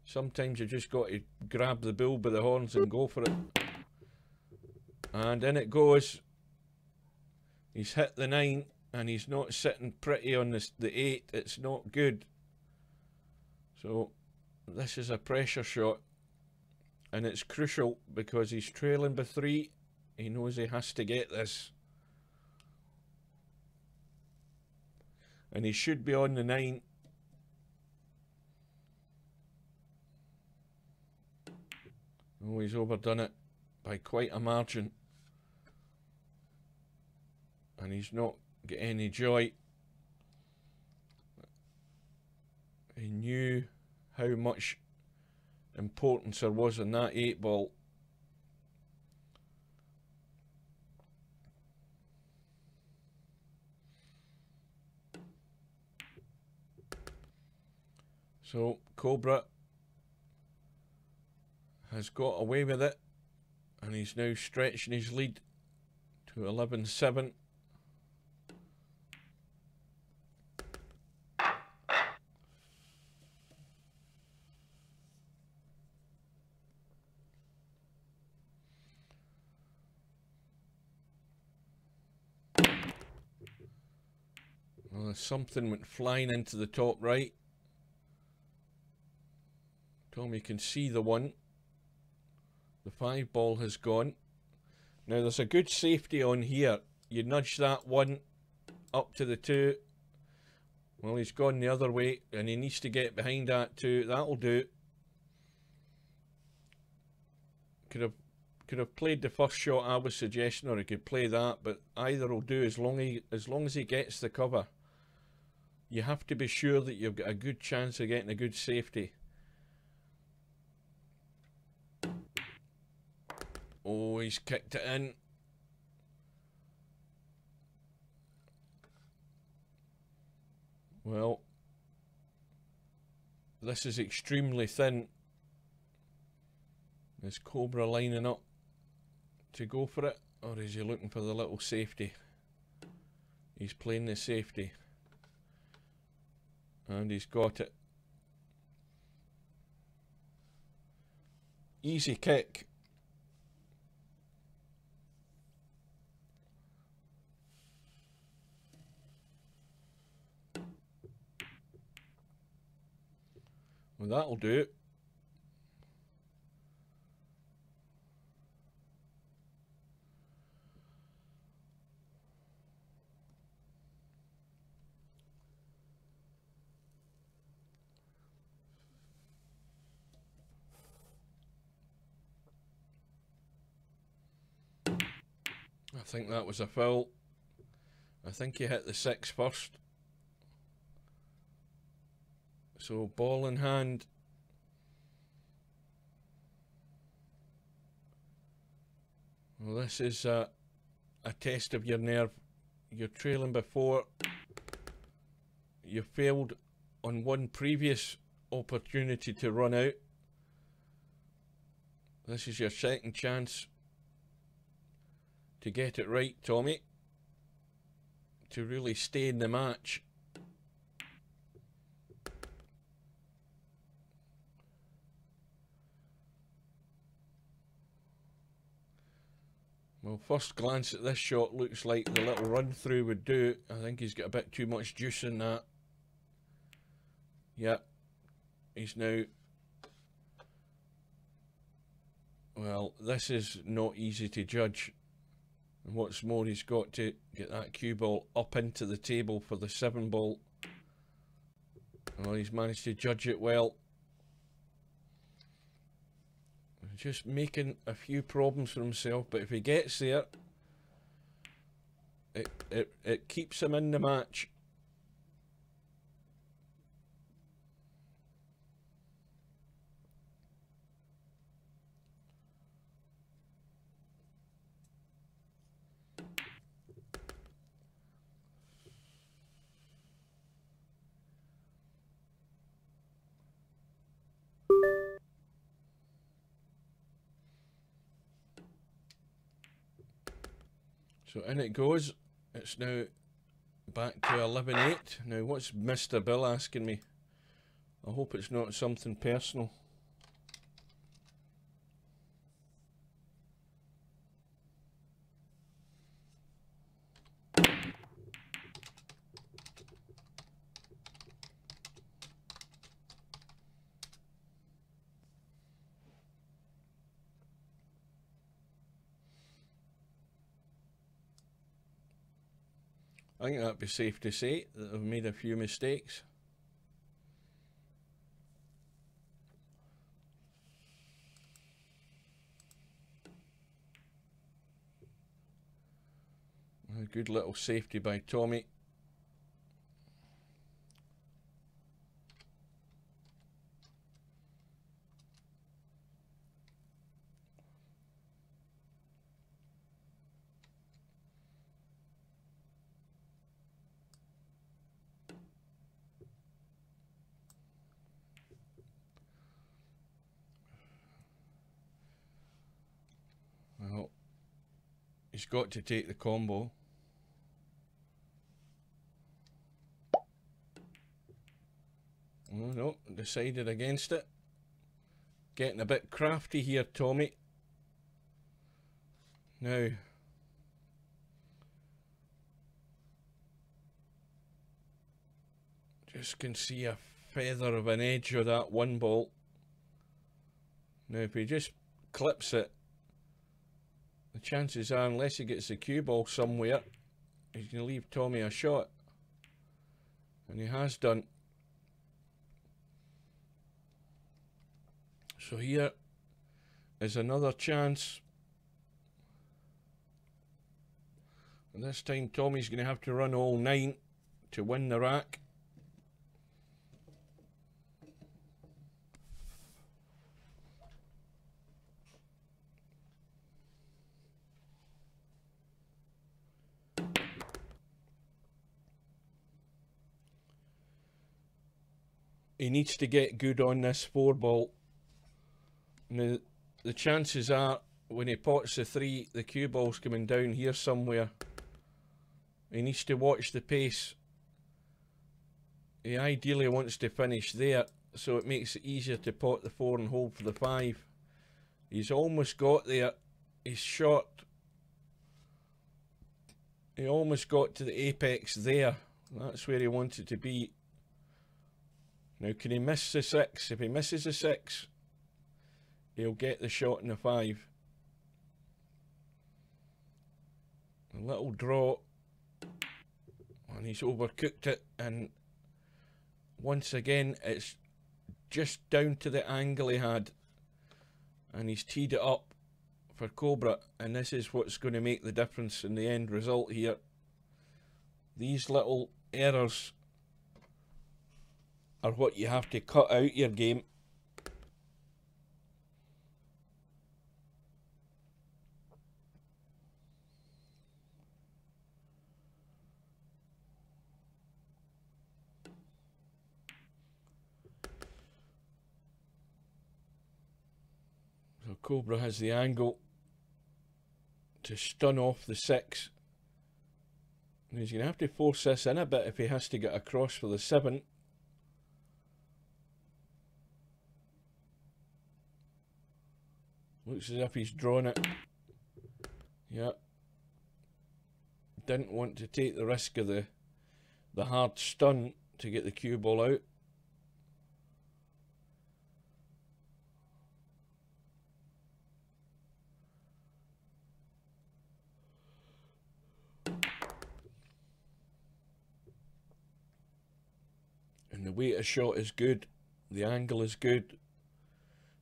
Sometimes you just got to grab the bull by the horns and go for it. And in it goes. He's hit the 9 and he's not sitting pretty on the 8. It's not good. So this is a pressure shot. And it's crucial because he's trailing by 3. He knows he has to get this. And he should be on the 9. Oh, he's overdone it by quite a margin. And he's not got any joy. He knew how much importance there was in that 8 ball. So Cobra has got away with it, and he's now stretching his lead to 11-7. Well, something went flying into the top right. Tommy can see the 1. The 5 ball has gone. Now there's a good safety on here. You nudge that 1 up to the 2. Well, he's gone the other way and he needs to get behind that 2. That'll do. Could have Could have played the first shot I was suggesting, or he could play that, but either will do as long as he gets the cover. You have to be sure that you've got a good chance of getting a good safety. Oh, he's kicked it in. Well, this is extremely thin. Is Cobra lining up to go for it, or is he looking for the little safety? He's playing the safety. And he's got it. Easy kick. Well, that'll do it. I think that was a foul. I think he hit the 6 first. So ball in hand. Well, this is a test of your nerve. You're trailing before. You failed on one previous opportunity to run out. This is your second chance to get it right, Tommy, to really stay in the match. Well, first glance at this shot looks like the little run through would do. I think he's got a bit too much juice in that. Yep, he's now... Well, this is not easy to judge. And what's more, he's got to get that cue ball up into the table for the 7 ball. Well, he's managed to judge it well. Just making a few problems for himself, but if he gets there, it keeps him in the match. So in it goes. It's now back to 11-8. Now what's Mr. Bill asking me? I hope it's not something personal. I think that'd be safe to say that I've made a few mistakes. A good little safety by Tommy. Well, he's got to take the combo. Oh no, decided against it. Getting a bit crafty here, Tommy. Now, just can see a feather of an edge of that 1 ball. Now if he just clips it, the chances are, unless he gets the cue ball somewhere, he's going to leave Tommy a shot. And he has done. So here is another chance And this time Tommy's going to have to run all 9 to win the rack. He needs to get good on this 4 ball. Now, the chances are when he pots the 3, the cue ball's coming down here somewhere. He needs to watch the pace. He ideally wants to finish there, so it makes it easier to pot the 4 and hold for the 5. He's almost got there. He's short. He almost got to the apex there. That's where he wanted to be. Now, can he miss the 6? If he misses the 6, he'll get the shot in the 5. A little draw. And he's overcooked it. And once again, it's just down to the angle he had. And he's teed it up for Cobra. And this is what's going to make the difference in the end result here. These little errors are what you have to cut out your game. So Cobra has the angle to stun off the 6. And he's going to have to force this in a bit if he has to get across for the 7. Looks as if he's drawn it. Yeah. Didn't want to take the risk of the hard stun to get the cue ball out. And the weight of shot is good. The angle is good.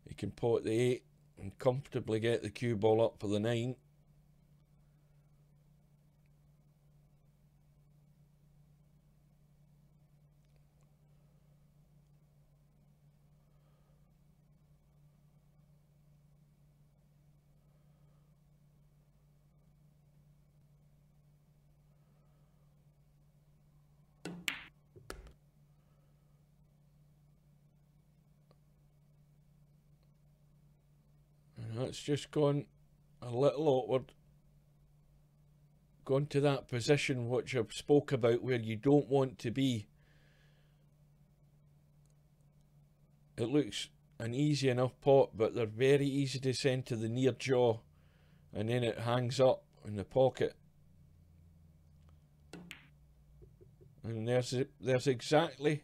He can pot the 8 and comfortably get the cue ball up for the 9. That's just gone a little awkward. Gone to that position which I've spoke about where you don't want to be. It looks an easy enough pot, but they're very easy to send to the near jaw, and then it hangs up in the pocket. And there's exactly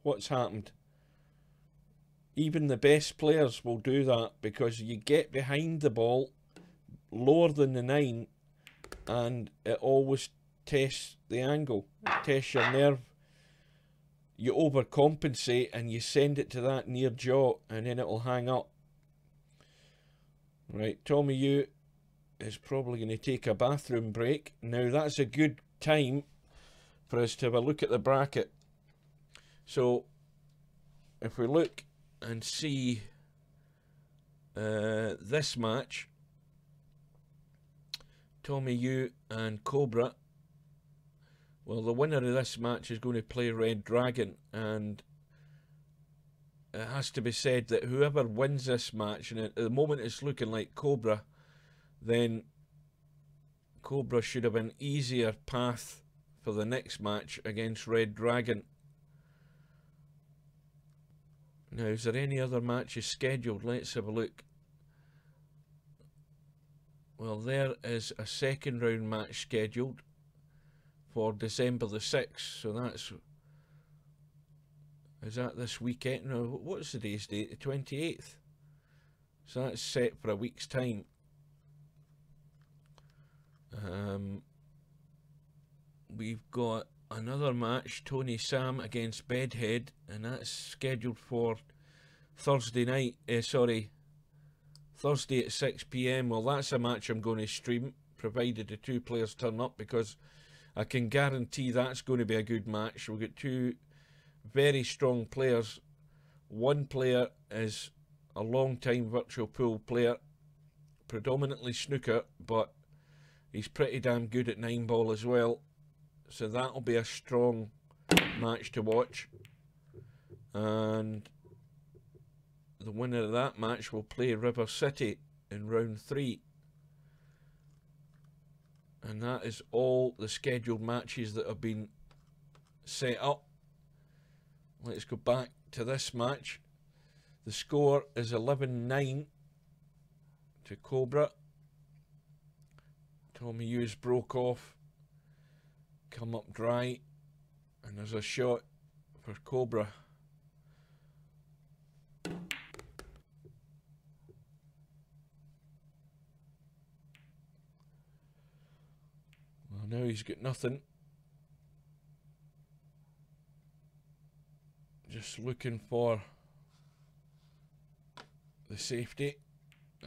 what's happened. Even the best players will do that because you get behind the ball lower than the 9 and it always tests the angle. It tests your nerve. You overcompensate and you send it to that near jaw and then it will hang up. Right, TommyueTO is probably going to take a bathroom break. Now that's a good time for us to have a look at the bracket. So if we look and see this match, TommyueTO and Cobra. Well, the winner of this match is going to play Red Dragon, and it has to be said that whoever wins this match, and at the moment it's looking like Cobra, then Cobra should have an easier path for the next match against Red Dragon. Now, is there any other matches scheduled? Let's have a look. Well, there is a second round match scheduled for December the 6th. So that's... Is that this weekend? No, what's the day's date? The 28th. So that's set for a week's time. We've got another match, Tony Sam against Bedhead, and that's scheduled for Thursday night, Thursday at 6 PM. Well, that's a match I'm going to stream provided the two players turn up, because I can guarantee that's going to be a good match. We've got two very strong players. One player is a long-time virtual pool player, predominantly snooker, but he's pretty damn good at 9-ball as well. So that'll be a strong match to watch. And the winner of that match will play River City in round 3. And that is all the scheduled matches that have been set up. Let's go back to this match. The score is 11-9 to Cobra. TommyueTo's broke off, come up dry, and there's a shot for Cobra. Well, now he's got nothing. Just looking for the safety,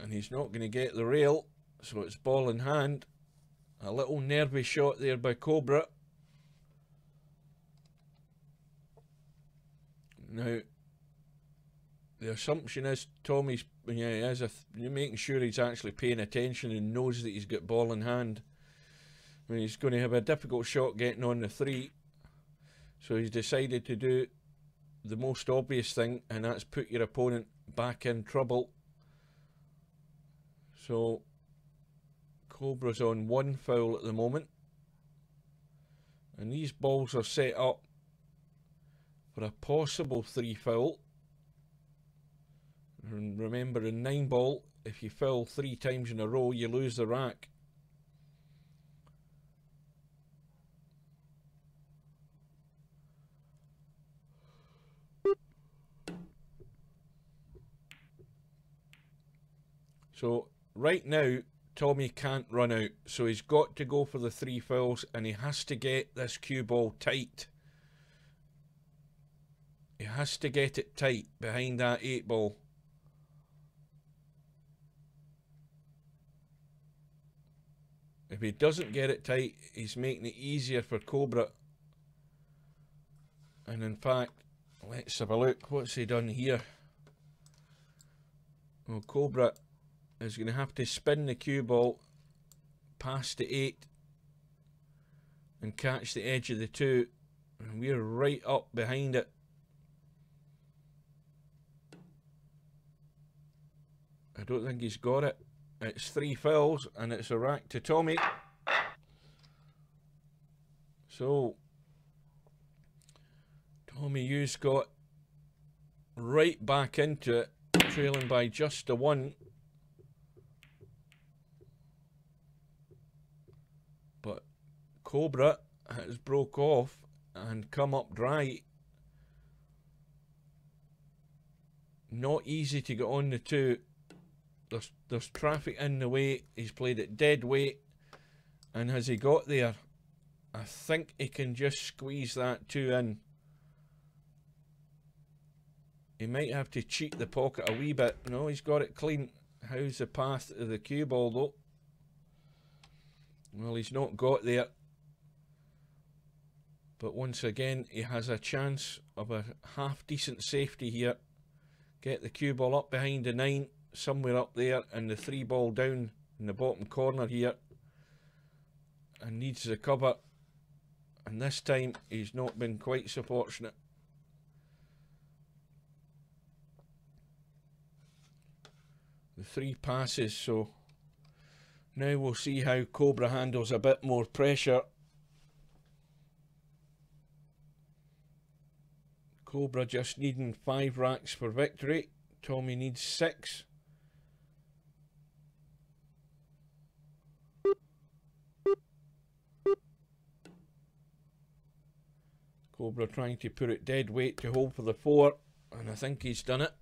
and he's not going to get the rail, so it's ball in hand. A little nervy shot there by Cobra. Now, the assumption is Tommy's, making sure he's actually paying attention and knows that he's got ball in hand. I mean, he's going to have a difficult shot getting on the 3, so he's decided to do the most obvious thing, and that's put your opponent back in trouble. So Cobra's on 1 foul at the moment, and these balls are set up for a possible 3 foul. And remember, in 9-ball, if you foul 3 times in a row, you lose the rack. So right now, Tommy can't run out, so he's got to go for the 3 fouls, and he has to get this cue ball tight. He has to get it tight behind that 8-ball. If he doesn't get it tight, he's making it easier for Cobra. And in fact, let's have a look. What's he done here? Well, Cobra is going to have to spin the cue ball past the 8 and catch the edge of the 2, and we're right up behind it. I don't think he's got it. It's 3 fouls, and it's a rack to Tommy. So TommyueTo's got right back into it, trailing by just a 1. But Cobra has broke off and come up dry. Not easy to get on the 2. There's traffic in the way. He's played it dead weight, and has he got there? I think he can just squeeze that 2 in. He might have to cheat the pocket a wee bit. No, he's got it clean. How's the path to the cue ball though? Well, he's not got there. But once again, he has a chance of a half-decent safety here. Get the cue ball up behind the 9, somewhere up there, and the 3 ball down in the bottom corner here. And needs the cover. And this time, he's not been quite so fortunate. The 3 passes, so now we'll see how Cobra handles a bit more pressure. Cobra just needing 5 racks for victory. Tommy needs 6. Cobra trying to put it dead weight to hold for the 4, and I think he's done it.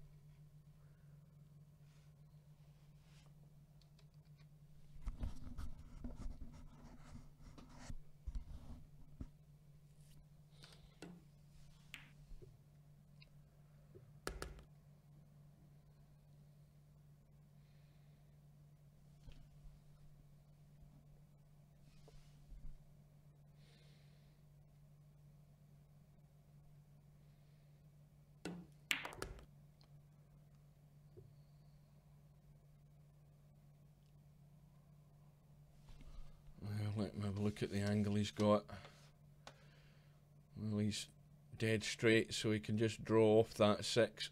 have a look at the angle he's got. Well, he's dead straight, so he can just draw off that 6.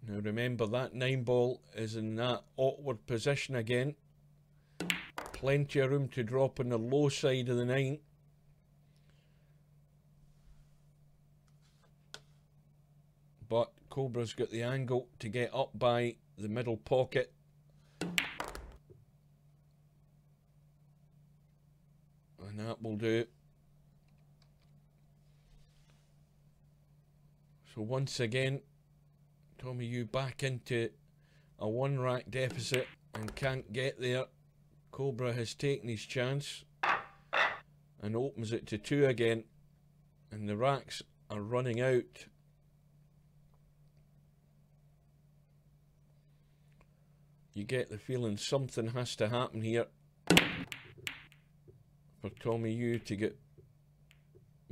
Now remember, that 9 ball is in that awkward position again. Plenty of room to drop on the low side of the 9. But Cobra's got the angle to get up by the middle pocket. And that will do. So once again, TommyueTO back into a 1 rack deficit and can't get there. Cobra has taken his chance and opens it to 2 again. And the racks are running out. You get the feeling something has to happen here for TommyueTO to get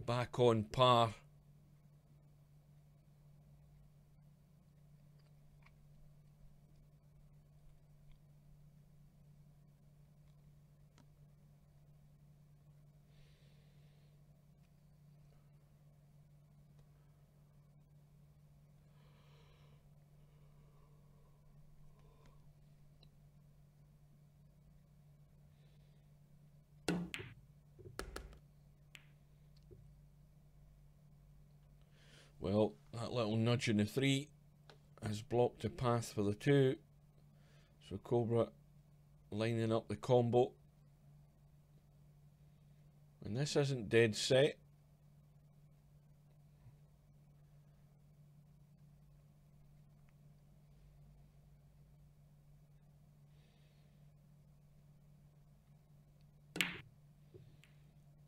back on par. Well, that little nudge in the 3 has blocked the path for the 2. So Cobra lining up the combo. And this isn't dead set.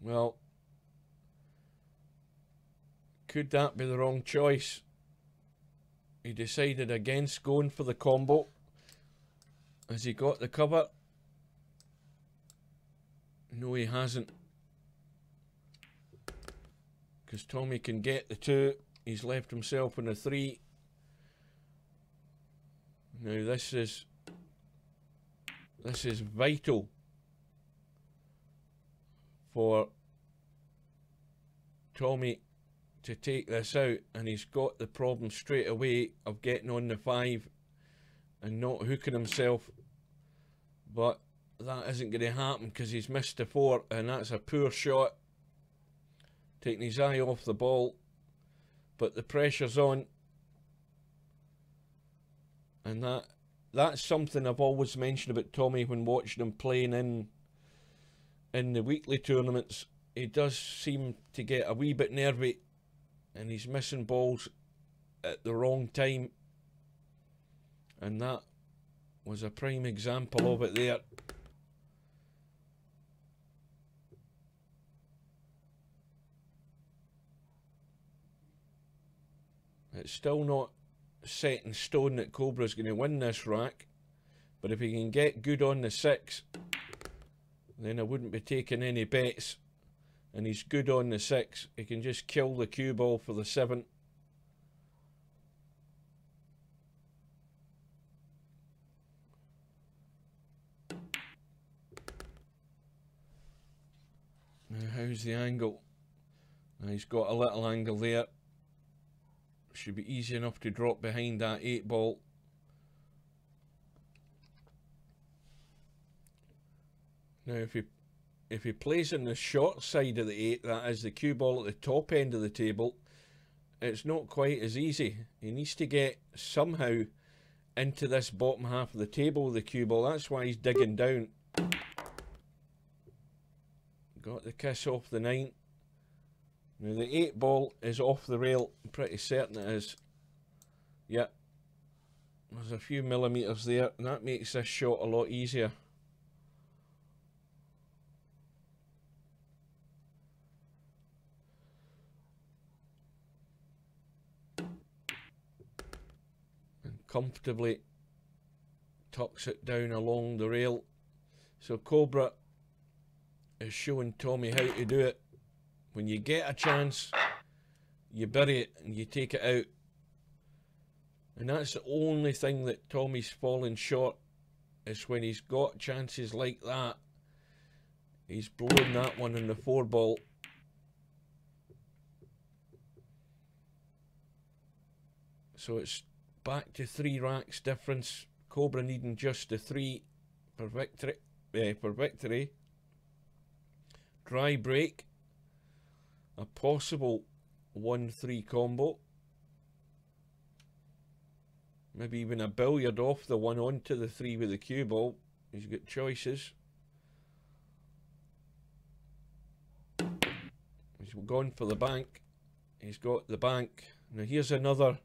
Well, could that be the wrong choice? He decided against going for the combo. Has he got the cover? No, he hasn't. Because Tommy can get the 2. He's left himself in a 3. Now this is vital for Tommy to take this out, and he's got the problem straight away of getting on the 5 and not hooking himself. But that isn't going to happen because he's missed the 4, and that's a poor shot. Taking his eye off the ball, but the pressure's on, and that's something I've always mentioned about Tommy when watching him playing in the weekly tournaments. He does seem to get a wee bit nervy, and he's missing balls at the wrong time, and that was a prime example of it there. It's still not set in stone that Cobra's going to win this rack, but if he can get good on the 6, then I wouldn't be taking any bets. And he's good on the 6. He can just kill the cue ball for the 7. Now how's the angle? Now he's got a little angle there. Should be easy enough to drop behind that 8 ball. Now if he plays on the short side of the 8, that is the cue ball at the top end of the table, it's not quite as easy. He needs to get somehow into this bottom half of the table with the cue ball. That's why he's digging down. Got the kiss off the 9. Now the 8 ball is off the rail. I'm pretty certain it is. Yep. There's a few millimetres there, and that makes this shot a lot easier. Comfortably tucks it down along the rail. So Cobra is showing Tommy how to do it When you get a chance, you bury it and you take it out. And that's the only thing that Tommy's fallen short, is when he's got chances like that. He's blown that one in the 4-ball. So it's back to 3 racks difference. Cobra needing just the 3 for victory. Dry break. A possible 1-3 combo. Maybe even a billiard off the 1 onto the 3 with the cue ball. He's got choices. He's gone for the bank. He's got the bank. Now here's another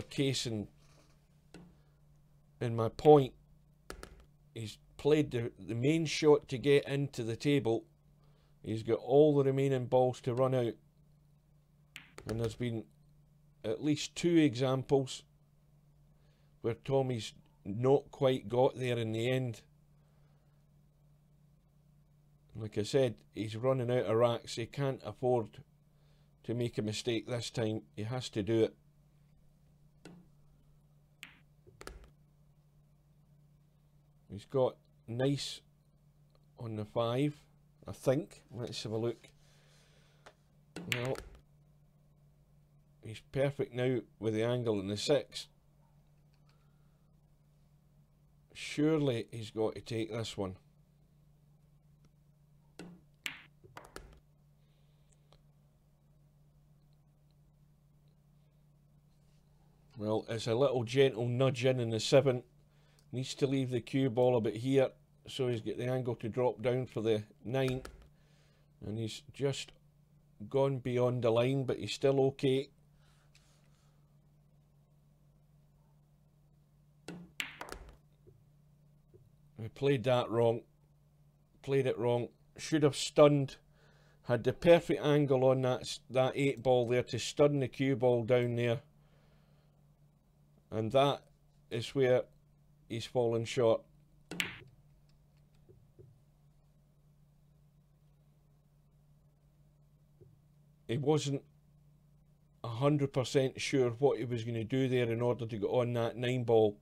case in my point. He's played the main shot to get into the table. He's got all the remaining balls to run out. And there's been at least 2 examples where Tommy's not quite got there in the end. Like I said, he's running out of racks. He can't afford to make a mistake this time. He has to do it. He's got nice on the 5, I think. Let's have a look. Well, he's perfect now with the angle in the 6. Surely he's got to take this one. Well, it's a little gentle nudge in the 7. Needs to leave the cue ball a bit here, so he's got the angle to drop down for the 9. And he's just gone beyond the line, but he's still okay. I played that wrong. Played it wrong. Should have stunned. Had the perfect angle on that 8 ball there to stun the cue ball down there. And that is where he's fallen short. He wasn't 100% sure what he was going to do there in order to get on that 9 ball.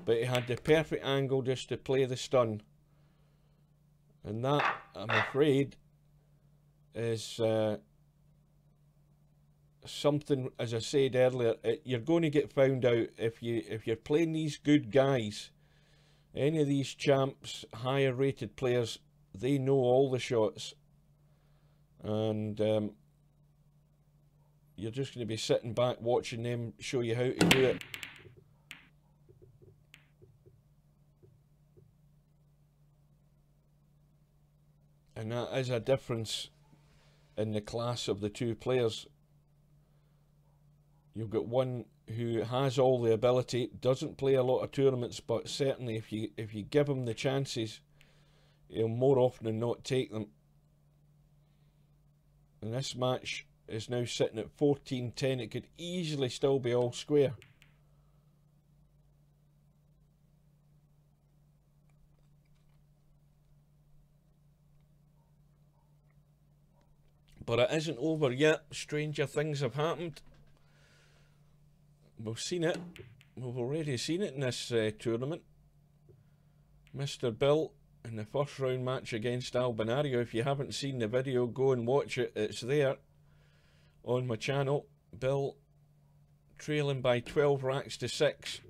But he had the perfect angle just to play the stun. And that, I'm afraid, is something, as I said earlier, you're going to get found out if you're playing these good guys. Any of these champs, higher rated players, they know all the shots, and you're just going to be sitting back watching them show you how to do it. And that is a difference in the class of the 2 players. You've got one who has all the ability, doesn't play a lot of tournaments, but certainly if you give him the chances, he'll more often than not take them. And this match is now sitting at 14-10. It could easily still be all square. But it isn't over yet. Stranger things have happened. We've seen it. We've already seen it in this tournament. Mr. Bill in the first round match against Albinario. If you haven't seen the video, go and watch it. It's there on my channel. Bill trailing by 12 racks to 6.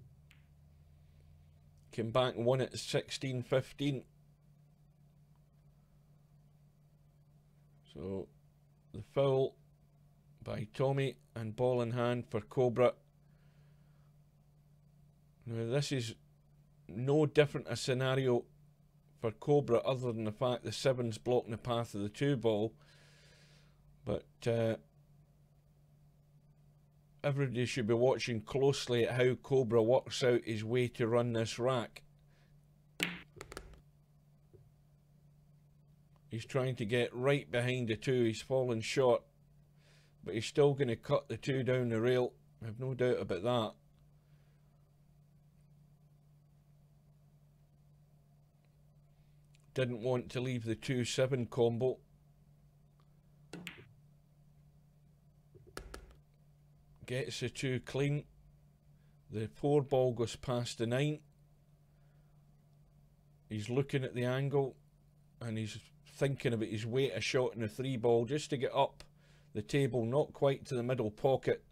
Came back and won it 16-15. So the foul by Tommy and ball in hand for Cobra. Now this is no different a scenario for Cobra other than the fact the 7's blocking the path of the 2 ball. But everybody should be watching closely at how Cobra works out his way to run this rack. He's trying to get right behind the 2. He's fallen short, but he's still going to cut the 2 down the rail. I have no doubt about that. Didn't want to leave the 2-7 combo. gets the 2 clean. The 4 ball goes past the 9. He's looking at the angle and he's thinking about his weight a shot in the 3 ball just to get up the table, not quite to the middle pocket.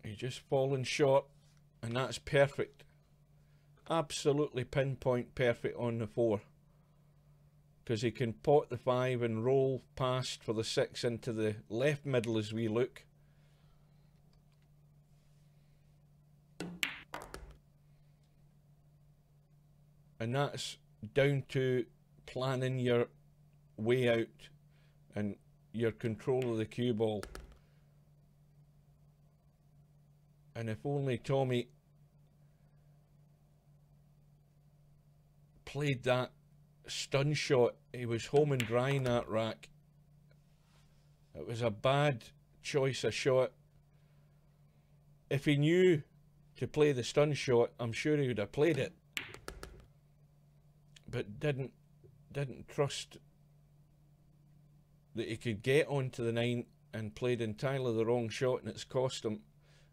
He's just fallen short, and that's perfect. Absolutely pinpoint perfect on the 4. Because he can pot the 5 and roll past for the 6 into the left middle as we look. And that's down to planning your way out and your control of the cue ball. And if only Tommy played that stun shot, he was home and dry in that rack. It was a bad choice of shot. If he knew to play the stun shot, I'm sure he would have played it, but didn't trust that he could get onto the 9 and played entirely the wrong shot, and it's cost him.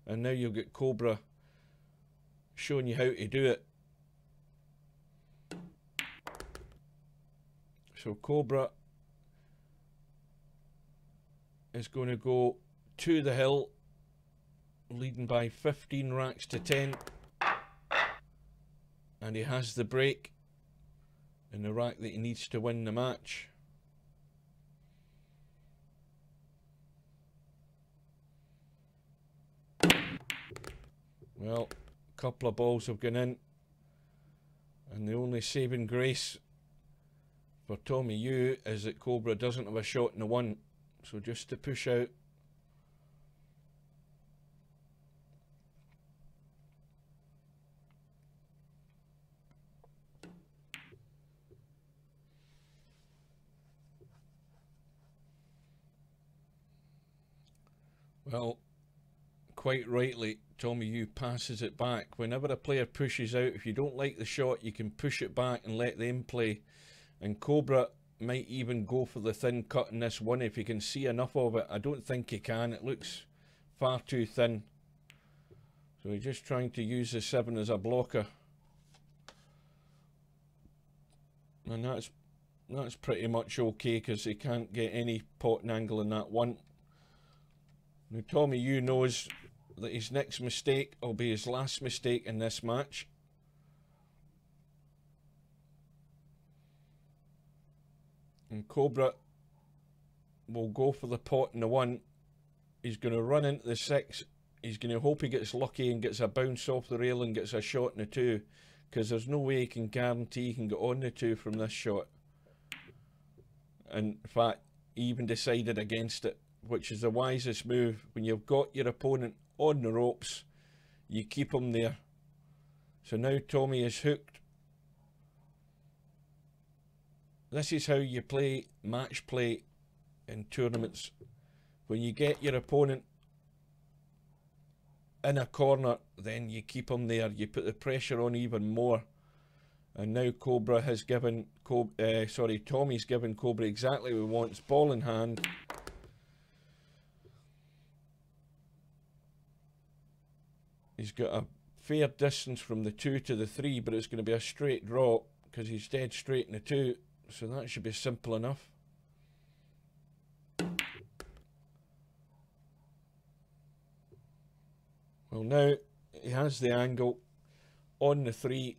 And now you'll get Cobra showing you how to do it. So Cobra is going to go to the hill, leading by 15 racks to 10. And he has the break in the rack that he needs to win the match. Well, a couple of balls have gone in, and the only saving grace for TommyueTO is that Cobra doesn't have a shot in the 1, so just to push out. Well, quite rightly, TommyueTO passes it back. Whenever a player pushes out, if you don't like the shot, you can push it back and let them play. And Cobra might even go for the thin cut in this 1 if he can see enough of it. I don't think he can. It looks far too thin. So he's just trying to use the 7 as a blocker. And that's pretty much okay, because he can't get any potting angle in that 1. Now TommyueTO knows that his next mistake will be his last mistake in this match. And Cobra will go for the pot in the 1. He's going to run into the 6. He's going to hope he gets lucky and gets a bounce off the rail and gets a shot in the 2, because there's no way he can guarantee he can get on the 2 from this shot. And in fact, he even decided against it, which is the wisest move. When you've got your opponent on the ropes, you keep him there. So now Tommy is hooked. This is how you play match play in tournaments. When you get your opponent in a corner, then you keep him there. You put the pressure on even more. And now Cobra has given Tommy's given Cobra exactly what he wants. Ball in hand. He's got a fair distance from the 2 to the 3, but it's going to be a straight draw because he's dead straight in the 2. So that should be simple enough. Well, now he has the angle on the 3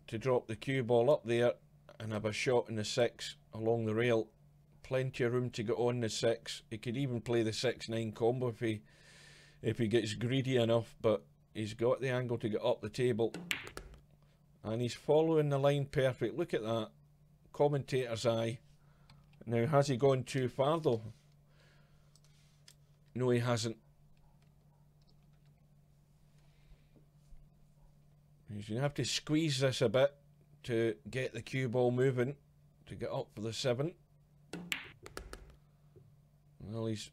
to drop the cue ball up there and have a shot in the 6 along the rail. Plenty of room to get on the 6. He could even play the 6-9 combo if he gets greedy enough, but he's got the angle to get up the table. And he's following the line perfect. Look at that. Commentator's eye. Now, has he gone too far though? No, he hasn't. He's going to have to squeeze this a bit to get the cue ball moving, to get up for the 7. Well, he's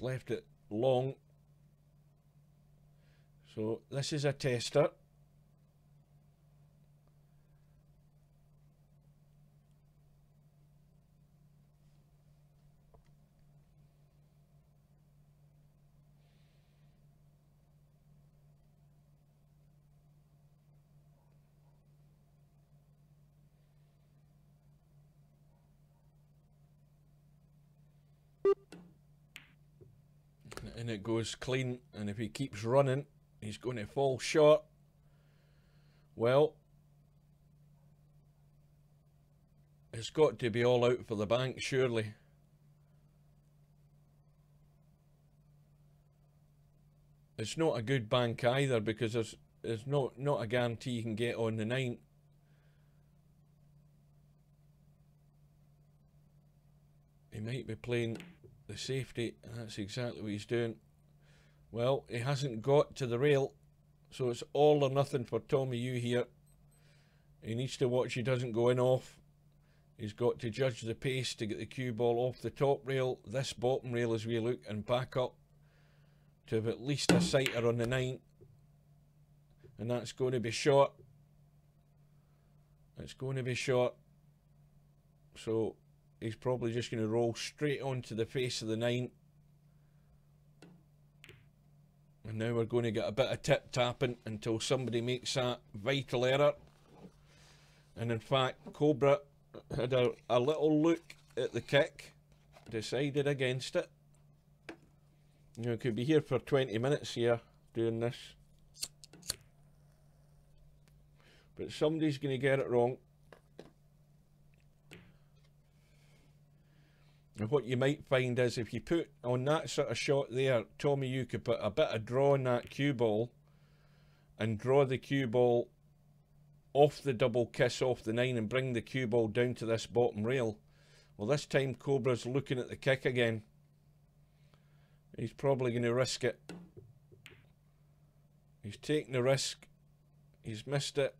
left it long. So this is a tester. and it goes clean, and if he keeps running he's going to fall short. Well, it's got to be all out for the bank, surely. It's not a good bank either, because there's not a guarantee you can get on the 9. He might be playing the safety, and that's exactly what he's doing. Well, he hasn't got to the rail, so it's all or nothing for TommyueTO here. He needs to watch he doesn't go in off. He's got to judge the pace to get the cue ball off the top rail, this bottom rail as we look, and back up to have at least a sighter on the 9. And that's going to be short. It's going to be short. So he's probably just going to roll straight onto the face of the 9. And now we're going to get a bit of tip tapping until somebody makes that vital error. And in fact, Cobra had a little look at the kick, decided against it. You know, could be here for 20 minutes here doing this. But somebody's going to get it wrong. And what you might find is if you put on that sort of shot there, TommyueTO could put a bit of draw on that cue ball and draw the cue ball off the double kiss off the 9 and bring the cue ball down to this bottom rail. Well, this time Cobra's looking at the kick again. He's probably going to risk it. He's taking the risk. He's missed it.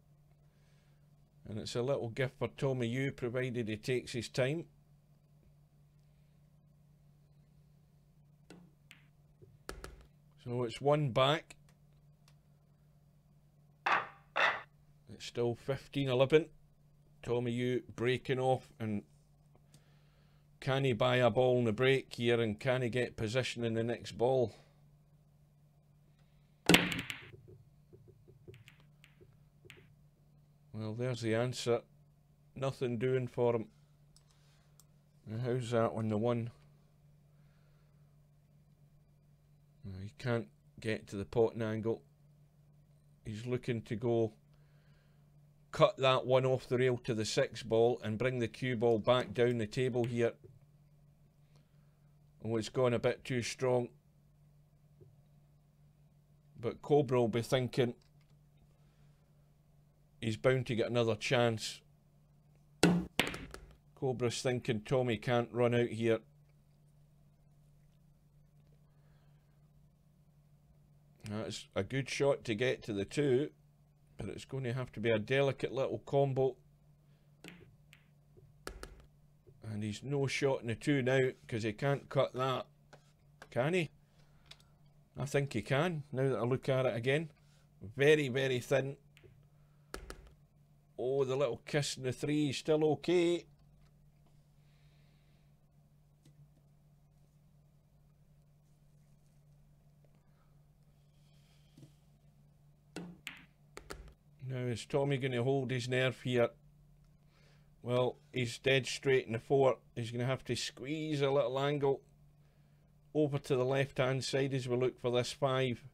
And it's a little gift for TommyueTO, provided he takes his time. So it's 1 back. It's still 15-11. TommyueTO breaking off, and can he buy a ball in the break here, and can he get position in the next ball? Well, there's the answer. Nothing doing for him. Now, how's that on the 1? He can't get to the potting angle. He's looking to go cut that 1 off the rail to the 6 ball and bring the cue ball back down the table here. Oh, it's gone a bit too strong. But Cobra will be thinking he's bound to get another chance. Cobra's thinking Tommy can't run out here. That's a good shot to get to the 2, but it's going to have to be a delicate little combo. And he's no shot in the 2 now, because he can't cut that. Can he? I think he can, now that I look at it again. Very, very thin. Oh, the little kiss in the 3 is still okay. Now, is Tommy going to hold his nerve here? Well, he's dead straight in the 4. He's going to have to squeeze a little angle over to the left-hand side as we look for this 5.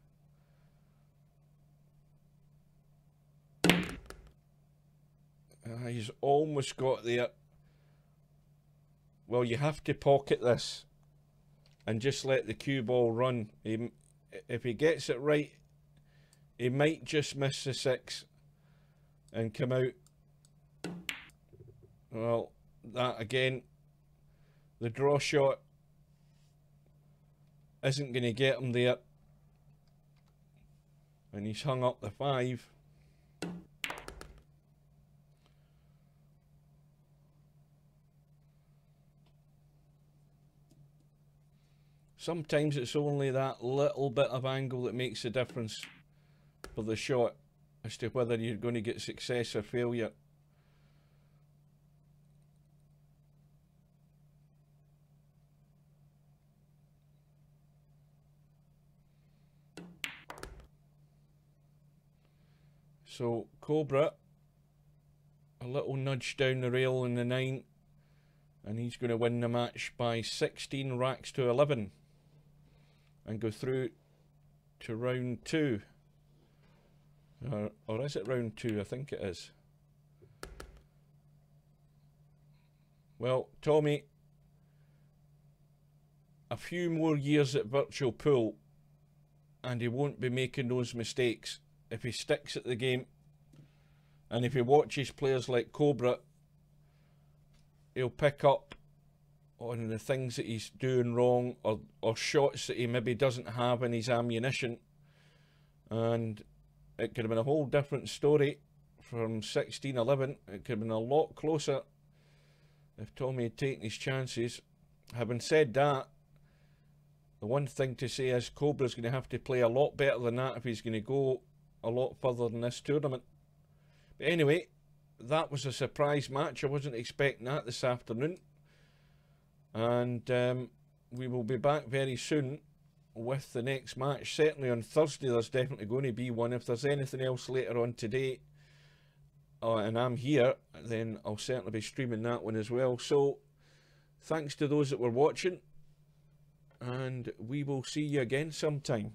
He's almost got there. Well, you have to pocket this and just let the cue ball run. If he gets it right, he might just miss the 6 and come out. Well, that again, the draw shot isn't going to get him there, and he's hung up the 5. Sometimes it's only that little bit of angle that makes a difference for the shot as to whether you're going to get success or failure. So Cobra, a little nudge down the rail in the 9, and he's going to win the match by 16 racks to 11. and go through to round 2. Or is it round 2? I think it is. Well, Tommy, a few more years at Virtual Pool and he won't be making those mistakes if he sticks at the game. And if he watches players like Cobra, he'll pick up on the things that he's doing wrong, or shots that he maybe doesn't have in his ammunition. And it could have been a whole different story from 16-11. It could have been a lot closer if Tommy had taken his chances. Having said that, the one thing to say is Cobra's going to have to play a lot better than that if he's going to go a lot further in this tournament. But anyway, that was a surprise match. I wasn't expecting that this afternoon. And we will be back very soon with the next match. Certainly on Thursday there's definitely going to be one. If there's anything else later on today and I'm here, then I'll certainly be streaming that one as well. So thanks to those that were watching, and we will see you again sometime.